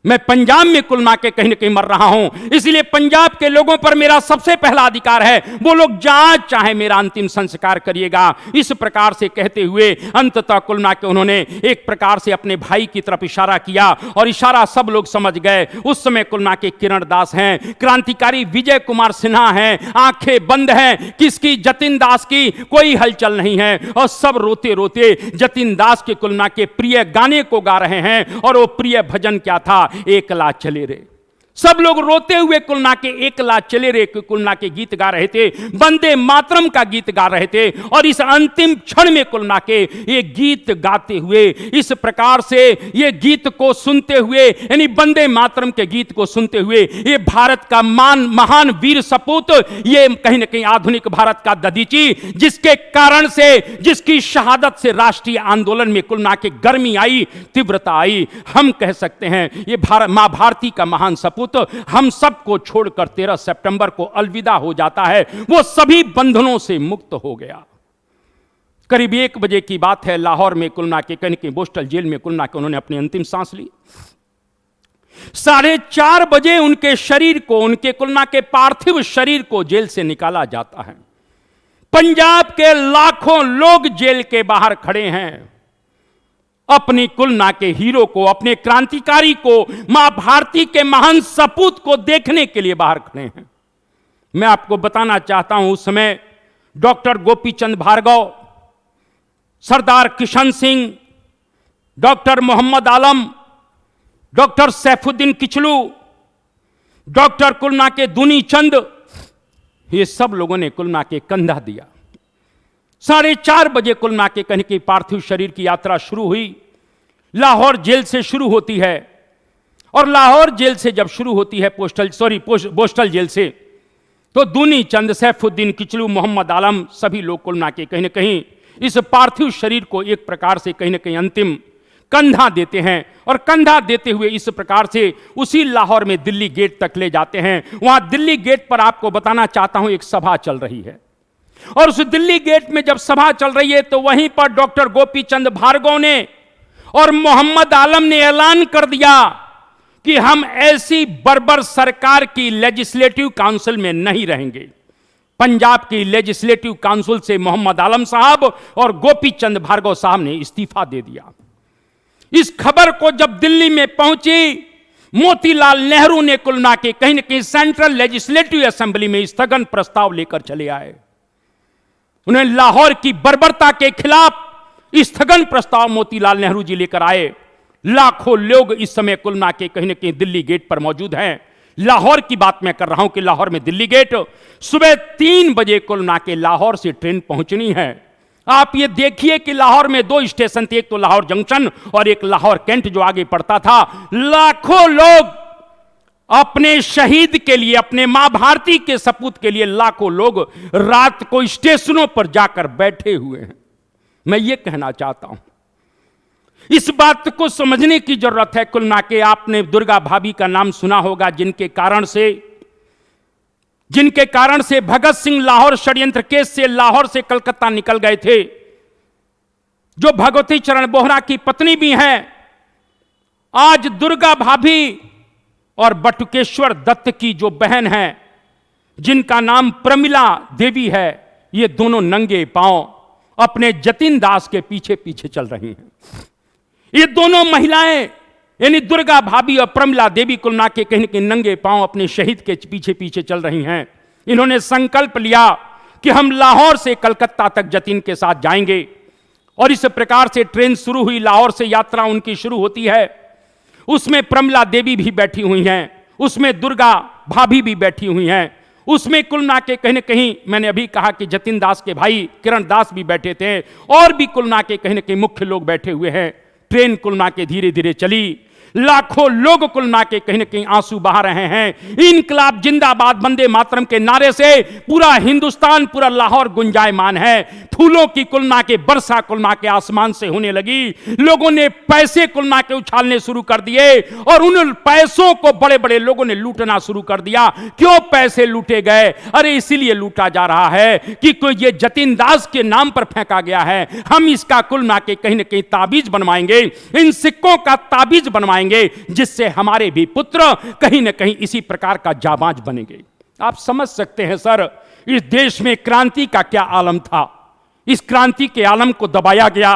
मैं पंजाब में कुलना के कहीं न कहीं मर रहा हूं, इसलिए पंजाब के लोगों पर मेरा सबसे पहला अधिकार है, वो लोग जहां चाहे मेरा अंतिम संस्कार करिएगा। इस प्रकार से कहते हुए अंततः कुलना के उन्होंने एक प्रकार से अपने भाई की तरफ इशारा किया, और इशारा सब लोग समझ गए। उस समय कुलना के किरण दास हैं, क्रांतिकारी विजय कुमार सिन्हा हैं, आंखें बंद हैं, किसकी? जतिन दास की कोई हलचल नहीं है, और सब रोते रोते जतिन दास के कुलना के प्रिय गाने को गा रहे हैं। और वो प्रिय भजन क्या था? एकला चले रे। सब लोग रोते हुए कुलना के एकला चले रे कुलना के गीत गा रहे थे, वंदे मातरम का गीत गा रहे थे। और इस अंतिम क्षण में कुलना के ये गीत गाते हुए, इस प्रकार से ये गीत को सुनते हुए, यानी वंदे मातरम के गीत को सुनते हुए, ये भारत का महान वीर सपूत, ये कहीं ना कहीं आधुनिक भारत का दधीची, जिसके कारण से, जिसकी शहादत से राष्ट्रीय आंदोलन में कुलना के गर्मी आई, तीव्रता आई, हम कह सकते हैं ये मां भारती का महान सपूत सपूत हम सबको छोड़कर 13 सितंबर को अलविदा हो जाता है। वो सभी बंधनों से मुक्त हो गया। करीब 1 बजे की बात है, लाहौर में कुल मिला के कहीं के बोस्टल जेल में कुल मिला के उन्होंने अपनी अंतिम सांस ली। 4:30 बजे उनके शरीर को, उनके कुल मिला के पार्थिव शरीर को जेल से निकाला जाता है। पंजाब के लाखों लोग जेल के बाहर खड़े हैं, अपनी कुलना के हीरो को, अपने क्रांतिकारी को, मां भारती के महान सपूत को देखने के लिए बाहर खड़े हैं। मैं आपको बताना चाहता हूं, उस समय डॉक्टर गोपीचंद भार्गव, सरदार किशन सिंह, डॉक्टर मोहम्मद आलम, डॉक्टर सैफुद्दीन किचलू, डॉक्टर कुलना के दूनी चंद, ये सब लोगों ने कुलना के कंधा दिया। 4:30 बजे कुलना के कहने की पार्थिव शरीर की यात्रा शुरू हुई। लाहौर जेल से शुरू होती है, और लाहौर जेल से जब शुरू होती है बोस्टल जेल से, तो दूनी चंद, सैफुद्दीन किचलू, मोहम्मद आलम, सभी लोग कुलना के कहीं न कहीं इस पार्थिव शरीर को एक प्रकार से कहीं न कहीं अंतिम कंधा देते हैं। और कंधा देते हुए इस प्रकार से उसी लाहौर में दिल्ली गेट तक ले जाते हैं। वहां दिल्ली गेट पर आपको बताना चाहता हूं, एक सभा चल रही है, और उस दिल्ली गेट में जब सभा चल रही है तो वहीं पर डॉक्टर गोपीचंद भार्गव ने और मोहम्मद आलम ने ऐलान कर दिया कि हम ऐसी बर्बर सरकार की लेजिस्लेटिव काउंसिल में नहीं रहेंगे। पंजाब की लेजिस्लेटिव काउंसिल से मोहम्मद आलम साहब और गोपीचंद भार्गव साहब ने इस्तीफा दे दिया। इस खबर को जब दिल्ली में पहुंची, मोतीलाल नेहरू ने कुल मिला के कहीं न कहीं सेंट्रल लेजिस्लेटिव असेंबली में स्थगन प्रस्ताव लेकर चले आए। उन्हें लाहौर की बर्बरता के खिलाफ स्थगन प्रस्ताव मोतीलाल नेहरू जी लेकर आए। लाखों लोग इस समय कुल मिला के कहीं न कहीं दिल्ली गेट पर मौजूद हैं। लाहौर की बात मैं कर रहा हूं कि लाहौर में दिल्ली गेट, सुबह 3 बजे कुल मिला के लाहौर से ट्रेन पहुंचनी है। आप ये देखिए कि लाहौर में 2 स्टेशन थे, एक तो लाहौर जंक्शन और एक लाहौर कैंट जो आगे पड़ता था। लाखों लोग अपने शहीद के लिए, अपने मां भारती के सपूत के लिए लाखों लोग रात को स्टेशनों पर जाकर बैठे हुए हैं। मैं ये कहना चाहता हूं, इस बात को समझने की जरूरत है। कुल मिला के आपने दुर्गा भाभी का नाम सुना होगा, जिनके कारण से भगत सिंह लाहौर षड्यंत्र केस से लाहौर से कलकत्ता निकल गए थे, जो भगवती चरण बोहरा की पत्नी भी हैं। आज दुर्गा भाभी और बटुकेश्वर दत्त की जो बहन है, जिनका नाम प्रमिला देवी है, ये दोनों नंगे पांव अपने जतिन दास के पीछे पीछे चल रही हैं। ये दोनों महिलाएं यानी दुर्गा भाभी और प्रमिला देवी कुल मिला के कहीं न कहीं नंगे पांव अपने शहीद के पीछे पीछे चल रही हैं। इन्होंने संकल्प लिया कि हम लाहौर से कलकत्ता तक जतिन के साथ जाएंगे, और इस प्रकार से ट्रेन शुरू हुई। लाहौर से यात्रा उनकी शुरू होती है। उसमें प्रमिला देवी भी बैठी हुई हैं, उसमें दुर्गा भाभी भी बैठी हुई हैं, उसमें कुल मिला के कहीं न कहीं मैंने अभी कहा कि जतिन दास के भाई किरण दास भी बैठे थे, और भी कुल मिला के कहीं न कहीं मुख्य लोग बैठे हुए हैं। ट्रेन कुल मिला के धीरे धीरे चली। लाखों लोग कुल मिला के कहीं न कहीं आंसू बहा रहे हैं। इनकलाब जिंदाबाद वंदे मातरम के नारे से पूरा हिंदुस्तान, पूरा लाहौर गुंजायमान है। फूलों की कुल मिला के वर्षा कुल मिला के आसमान से होने लगी। लोगों ने पैसे कुल मिला के उछालने शुरू कर दिए, और उन पैसों को बड़े बड़े लोगों ने लूटना शुरू कर दिया। क्यों पैसे लूटे गए? अरे इसीलिए लूटा जा रहा है कि कोई ये जतिन दास के नाम पर फेंका गया है। हम इसका कुल मिला के कहीं न कहीं ताबीज बनवाएंगे, इन सिक्कों का ताबीज बनवाएंगे, जिससे हमारे भी पुत्र कहीं न कहीं इसी प्रकार का जाबाज बनेंगे। आप समझ सकते हैं सर, इस देश में क्रांति का क्या आलम था। इस क्रांति के आलम को दबाया गया,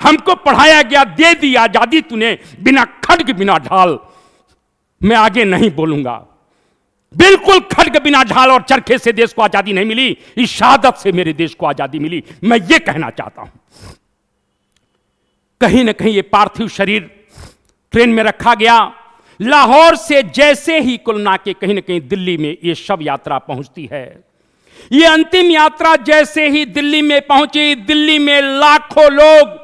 हमको पढ़ाया गया, दे दी आजादी तूने बिना खड्ग बिना ढाल। मैं आगे नहीं बोलूंगा। बिल्कुल खड्ग बिना ढाल और चरखे से देश को आजादी नहीं मिली, इस शहादत से मेरे देश को आजादी मिली। मैं ये कहना चाहता हूं। कहीं ना कहीं ये पार्थिव शरीर ट्रेन में रखा गया। लाहौर से जैसे ही कुल मिला के कहीं ना कहीं दिल्ली में ये शव यात्रा पहुंचती है। ये अंतिम यात्रा जैसे ही दिल्ली में पहुंची, दिल्ली में लाखों लोग,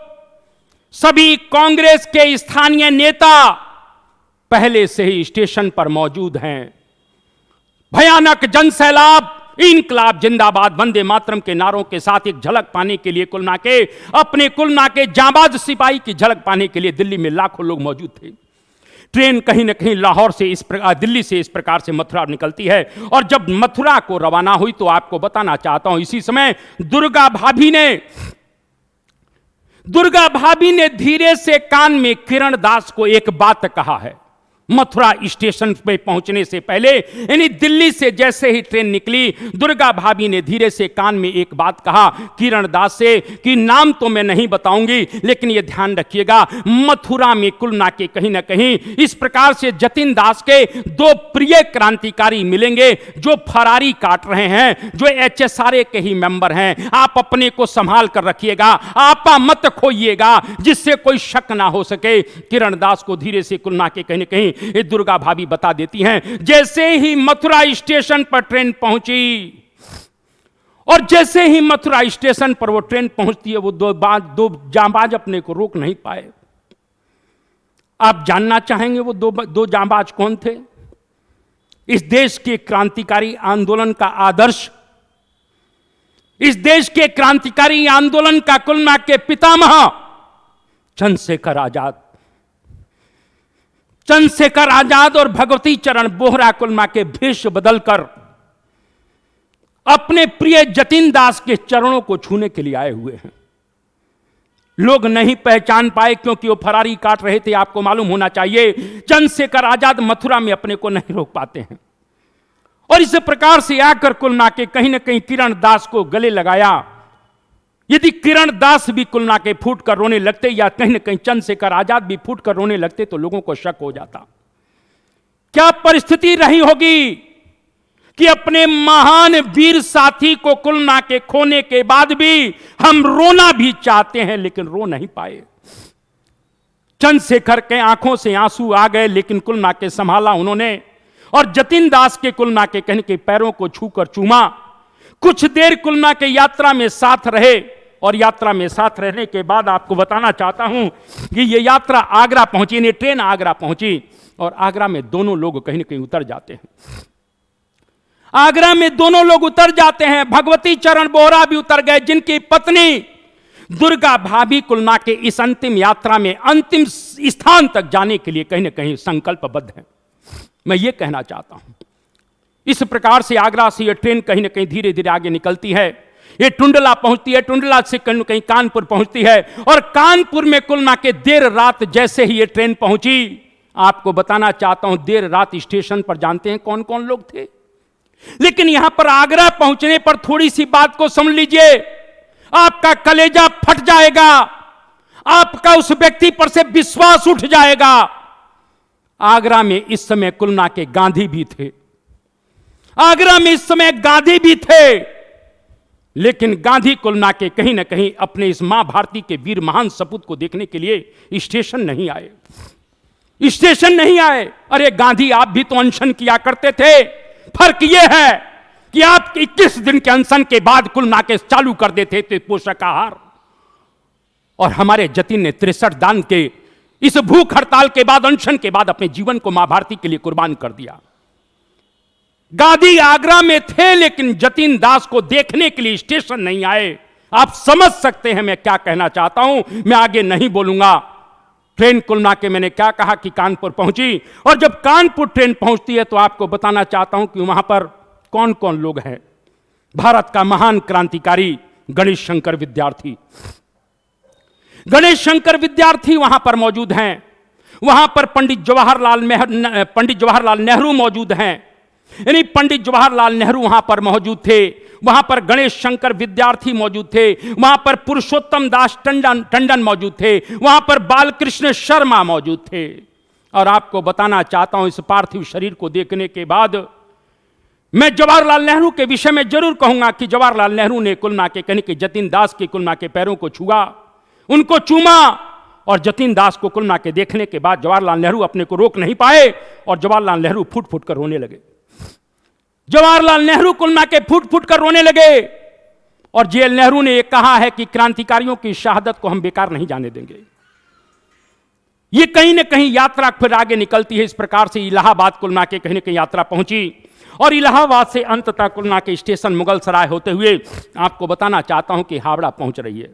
सभी कांग्रेस के स्थानीय नेता पहले से ही स्टेशन पर मौजूद हैं। भयानक जनसैलाब, इनकलाब जिंदाबाद वंदे मातरम के नारों के साथ एक झलक पाने के लिए कुल मिला के, अपने कुल मिला के जांबाज सिपाही की झलक पाने के लिए दिल्ली में लाखों लोग मौजूद थे। ट्रेन कहीं ना कहीं लाहौर से इस प्रकार, दिल्ली से इस प्रकार से मथुरा निकलती है। और जब मथुरा को रवाना हुई तो आपको बताना चाहता हूं, इसी समय दुर्गा भाभी ने धीरे से कान में किरण दास को एक बात कहा है। मथुरा स्टेशन पे पहुंचने से पहले, यानी दिल्ली से जैसे ही ट्रेन निकली, दुर्गा भाभी ने धीरे से कान में एक बात कहा किरण दास से कि नाम तो मैं नहीं बताऊंगी, लेकिन यह ध्यान रखिएगा, मथुरा में कुल ना के कहीं ना कहीं इस प्रकार से जतिन दास के दो प्रिय क्रांतिकारी मिलेंगे जो फरारी काट रहे हैं, जो HSRA के ही मेंबर हैं। आप अपने को संभाल कर रखिएगा, आपा मत खोइएगा, जिससे कोई शक ना हो सके। किरण दास को धीरे से कुल ना के कहीं ना कहीं ये दुर्गा भाभी बता देती हैं। जैसे ही मथुरा स्टेशन पर ट्रेन पहुंची, और जैसे ही मथुरा स्टेशन पर वो ट्रेन पहुंचती है, वो दो जांबाज अपने को रोक नहीं पाए। आप जानना चाहेंगे वो दो जांबाज कौन थे? इस देश के क्रांतिकारी आंदोलन का आदर्श, इस देश के क्रांतिकारी आंदोलन का कुलना के पितामह चंद्रशेखर आजाद और भगवती चरण बोहरा कुलमा के भेष बदलकर अपने प्रिय जतिन दास के चरणों को छूने के लिए आए हुए हैं। लोग नहीं पहचान पाए क्योंकि वो फरारी काट रहे थे। आपको मालूम होना चाहिए, चंद्रशेखर आजाद मथुरा में अपने को नहीं रोक पाते हैं, और इस प्रकार से आकर कुलना के कहीं ना कहीं किरण दास को गले लगाया। यदि किरण दास भी कुलना के फूट कर रोने लगते, या कहीं न कहीं चंद्रशेखर आजाद भी फूट कर रोने लगते, तो लोगों को शक हो जाता। क्या परिस्थिति रही होगी कि अपने महान वीर साथी को कुलना के खोने के बाद भी हम रोना भी चाहते हैं, लेकिन रो नहीं पाए। चंद्रशेखर के आंखों से आंसू आ गए, लेकिन कुलना के संभाला उन्होंने, और जतिन दास के कुलना के कहने के पैरों को छूकर चूमा। कुछ देर कुलना के यात्रा में साथ रहे, और यात्रा में साथ रहने के बाद आपको बताना चाहता हूं कि यह यात्रा आगरा पहुंची, यानी ट्रेन आगरा पहुंची, और आगरा में दोनों लोग कहीं ना कहीं उतर जाते हैं। आगरा में दोनों लोग उतर जाते हैं। भगवती चरण बोहरा भी उतर गए, जिनकी पत्नी दुर्गा भाभी कुलना के इस अंतिम यात्रा में अंतिम स्थान तक जाने के लिए कहीं ना कहीं संकल्पबद्ध है। मैं ये कहना चाहता हूं, इस प्रकार से आगरा से यह ट्रेन कहीं ना कहीं धीरे धीरे आगे निकलती है। ये टुंडला पहुंचती है, टुंडला से कहीं ना कहीं कानपुर पहुंचती है, और कानपुर में कुलना के देर रात जैसे ही ये ट्रेन पहुंची, आपको बताना चाहता हूं, देर रात स्टेशन पर जानते हैं कौन कौन लोग थे? लेकिन यहां पर आगरा पहुंचने पर थोड़ी सी बात को समझ लीजिए, आपका कलेजा फट जाएगा, आपका उस व्यक्ति पर से विश्वास उठ जाएगा। आगरा में इस समय कुलना के गांधी भी थे, आगरा में इस समय गांधी भी थे, लेकिन गांधी कुलना के कहीं ना कहीं अपने इस मां भारती के वीर महान सपूत को देखने के लिए स्टेशन नहीं आए, स्टेशन नहीं आए। अरे गांधी, आप भी तो अनशन किया करते थे। फर्क यह है कि आप 21 दिन के अनशन के बाद कुलना के चालू कर देते थे पोषक आहार, और हमारे जतिन ने 63 दान के इस भूख हड़ताल के बाद, अनशन के बाद अपने जीवन को मां भारती के लिए कुर्बान कर दिया। गांधी आगरा में थे, लेकिन जतिन दास को देखने के लिए स्टेशन नहीं आए। आप समझ सकते हैं मैं क्या कहना चाहता हूं। मैं आगे नहीं बोलूंगा। ट्रेन कुलना के मैंने क्या कहा कि कानपुर पहुंची, और जब कानपुर ट्रेन पहुंचती है तो आपको बताना चाहता हूं कि वहां पर कौन कौन लोग हैं। भारत का महान क्रांतिकारी गणेश शंकर विद्यार्थी, गणेश शंकर विद्यार्थी वहां पर मौजूद हैं। वहां पर पंडित जवाहरलाल नेहरू मौजूद हैं, यानी पंडित जवाहरलाल नेहरू वहां पर मौजूद थे। वहां पर गणेश शंकर विद्यार्थी मौजूद थे, वहां पर पुरुषोत्तम दास टंडन मौजूद थे, वहां पर बालकृष्ण शर्मा मौजूद थे। और आपको बताना चाहता हूं, इस पार्थिव शरीर को देखने के बाद मैं जवाहरलाल नेहरू के विषय में जरूर कहूंगा कि जवाहरलाल नेहरू ने कुलना के कहने के जतिन दास के कुलना के पैरों को छुआ, उनको चूमा, और जतिन दास को कुलना के देखने के बाद जवाहरलाल नेहरू अपने को रोक नहीं पाए, और जवाहरलाल नेहरू फूट फूट कर रोने लगे। जवाहरलाल नेहरू कुलना के फूट फूट कर रोने लगे, और जेएल नेहरू ने यह कहा है कि क्रांतिकारियों की शहादत को हम बेकार नहीं जाने देंगे। ये कहीं ना कहीं यात्रा फिर आगे निकलती है। इस प्रकार से इलाहाबाद कुलना के कहीं ना कहीं यात्रा पहुंची, और इलाहाबाद से अंततः कुलना के स्टेशन मुगल सराय होते हुए आपको बताना चाहता हूं कि हावड़ा पहुंच रही है।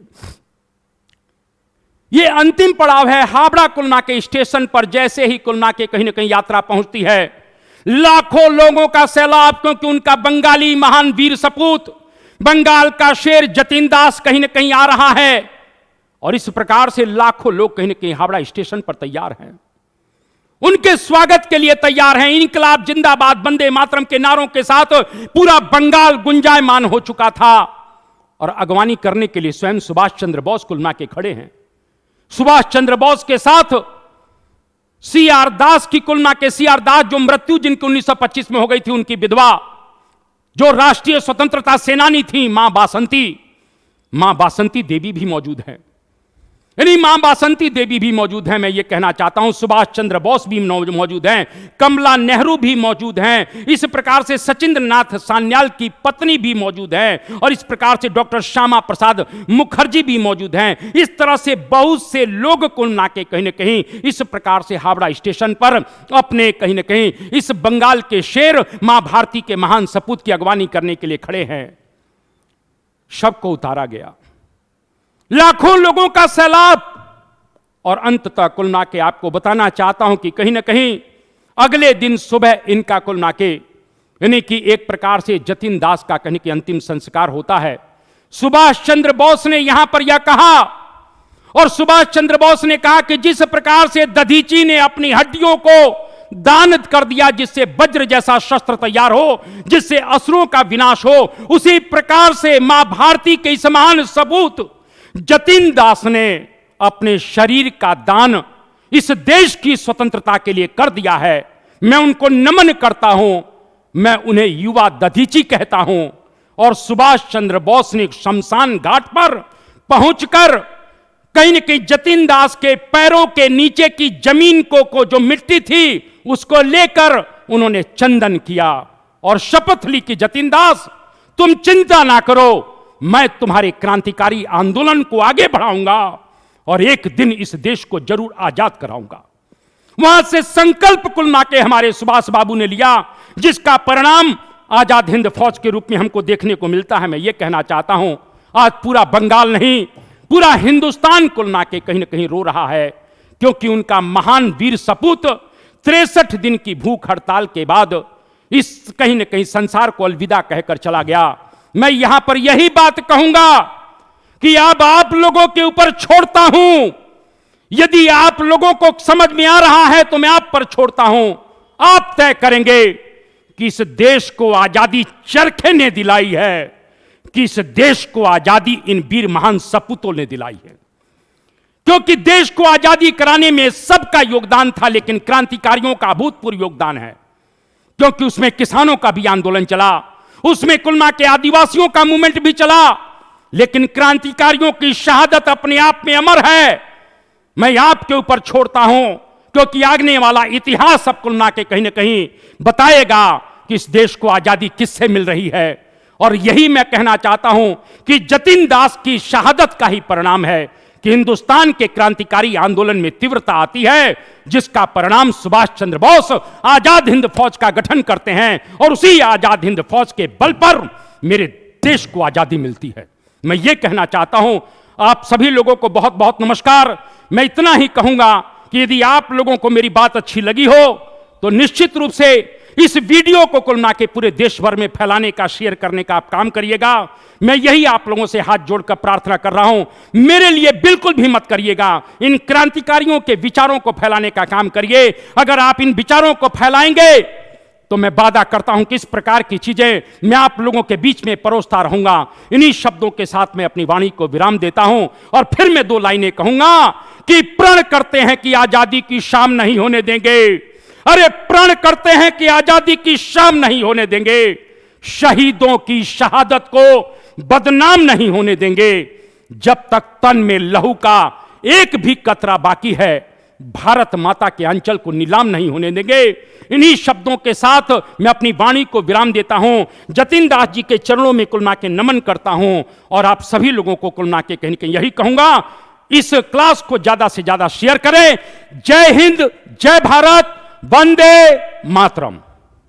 ये अंतिम पड़ाव है। हावड़ा कुलना के स्टेशन पर जैसे ही कुलना के कहीं ना कहीं यात्रा पहुंचती है, लाखों लोगों का सैलाब, क्योंकि उनका बंगाली महान वीर सपूत, बंगाल का शेर जतिन दास कहीं ना कहीं आ रहा है। और इस प्रकार से लाखों लोग कहीं ना कहीं हावड़ा स्टेशन पर तैयार हैं, उनके स्वागत के लिए तैयार हैं। इनकलाब जिंदाबाद, वंदे मातरम के नारों के साथ पूरा बंगाल गुंजायमान हो चुका था। और अगवानी करने के लिए स्वयं सुभाष चंद्र बोस कुलना के खड़े हैं। सुभाष चंद्र बोस के साथ सीआर दास की, कुलना के सीआर दास, जो मृत्यु जिनकी 1925 में हो गई थी, उनकी विधवा, जो राष्ट्रीय स्वतंत्रता सेनानी थी, मां बासंती देवी भी मौजूद है। यानी मां बासंती देवी भी मौजूद हैं। मैं ये कहना चाहता हूं, सुभाष चंद्र बोस भी मौजूद हैं, कमला नेहरू भी मौजूद हैं, इस प्रकार से सचिंद्र नाथ सान्याल की पत्नी भी मौजूद हैं, और इस प्रकार से डॉक्टर श्यामा प्रसाद मुखर्जी भी मौजूद हैं। इस तरह से बहुत से लोग कुल ना के कहीं ना कहीं इस प्रकार से हावड़ा स्टेशन पर अपने कहीं ना कहीं इस बंगाल के शेर मां भारती के महान सपूत की अगवानी करने के लिए खड़े हैं। शव को उतारा गया, लाखों लोगों का सैलाब, और अंततः कुलना के आपको बताना चाहता हूं कि कहीं ना कहीं अगले दिन सुबह इनका कुलना के यानी कि एक प्रकार से जतिन दास का कहीं कि अंतिम संस्कार होता है। सुभाष चंद्र बोस ने यहां पर यह कहा, और सुभाष चंद्र बोस ने कहा कि जिस प्रकार से दधीची ने अपनी हड्डियों को दान कर दिया, जिससे वज्र जैसा शस्त्र तैयार हो, जिससे असुरों का विनाश हो, उसी प्रकार से मां भारती के इस महान सपूत जतिन दास ने अपने शरीर का दान इस देश की स्वतंत्रता के लिए कर दिया है। मैं उनको नमन करता हूं, मैं उन्हें युवा दधीची कहता हूं। और सुभाष चंद्र बोस ने शमशान घाट पर पहुंचकर कहीं न कहीं जतिन दास के पैरों के नीचे की जमीन को जो मिट्टी थी उसको लेकर उन्होंने चंदन किया और शपथ ली कि जतिन दास, तुम चिंता ना करो, मैं तुम्हारे क्रांतिकारी आंदोलन को आगे बढ़ाऊंगा और एक दिन इस देश को जरूर आजाद कराऊंगा। वहां से संकल्प कुलना के हमारे सुभाष बाबू ने लिया, जिसका परिणाम आजाद हिंद फौज के रूप में हमको देखने को मिलता है। मैं ये कहना चाहता हूं, आज पूरा बंगाल नहीं, पूरा हिंदुस्तान कुलना के कहीं ना कहीं रो रहा है, क्योंकि उनका महान वीर सपूत 63 दिन की भूख हड़ताल के बाद इस कहीं ना कहीं संसार को अलविदा कहकर चला गया। मैं यहां पर यही बात कहूंगा कि अब आप लोगों के ऊपर छोड़ता हूं, यदि आप लोगों को समझ में आ रहा है तो मैं आप पर छोड़ता हूं। आप तय करेंगे कि इस देश को आजादी चरखे ने दिलाई है कि इस देश को आजादी इन वीर महान सपूतों ने दिलाई है। क्योंकि देश को आजादी कराने में सबका योगदान था, लेकिन क्रांतिकारियों का अभूतपूर्व योगदान है, क्योंकि उसमें किसानों का भी आंदोलन चला, उसमें कुलना के आदिवासियों का मूवमेंट भी चला, लेकिन क्रांतिकारियों की शहादत अपने आप में अमर है। मैं आपके ऊपर छोड़ता हूं, क्योंकि आगने वाला इतिहास अब कुलना के कहीं ना कहीं बताएगा कि इस देश को आजादी किससे मिल रही है। और यही मैं कहना चाहता हूं कि जतिन दास की शहादत का ही परिणाम है कि हिंदुस्तान के क्रांतिकारी आंदोलन में तीव्रता आती है, जिसका परिणाम सुभाष चंद्र बोस आजाद हिंद फौज का गठन करते हैं, और उसी आजाद हिंद फौज के बल पर मेरे देश को आजादी मिलती है। मैं ये कहना चाहता हूं, आप सभी लोगों को बहुत बहुत नमस्कार। मैं इतना ही कहूंगा कि यदि आप लोगों को मेरी बात अच्छी लगी हो तो निश्चित रूप से इस वीडियो को कुलना के पूरे देश भर में फैलाने का, शेयर करने का आप काम करिएगा। मैं यही आप लोगों से हाथ जोड़कर प्रार्थना कर रहा हूं, मेरे लिए बिल्कुल भी मत करिएगा, इन क्रांतिकारियों के विचारों को फैलाने का काम करिए। अगर आप इन विचारों को फैलाएंगे तो मैं वादा करता हूं कि इस प्रकार की चीजें मैं आप लोगों के बीच में परोसता रहूंगा। इन्हीं शब्दों के साथ मैं अपनी वाणी को विराम देता हूं, और फिर मैं 2 लाइनें कहूंगा कि प्रण करते हैं कि आजादी की शाम नहीं होने देंगे। अरे प्रण करते हैं कि आजादी की शाम नहीं होने देंगे, शहीदों की शहादत को बदनाम नहीं होने देंगे। जब तक तन में लहू का एक भी कतरा बाकी है, भारत माता के अंचल को नीलाम नहीं होने देंगे। इन्हीं शब्दों के साथ मैं अपनी वाणी को विराम देता हूं, जतिन दास जी के चरणों में कुलना के नमन करता हूं, और आप सभी लोगों को कुलना के कहीं कहीं यही कहूंगा, इस क्लास को ज्यादा से ज्यादा शेयर करें। जय हिंद, जय भारत, वंदे मातरम।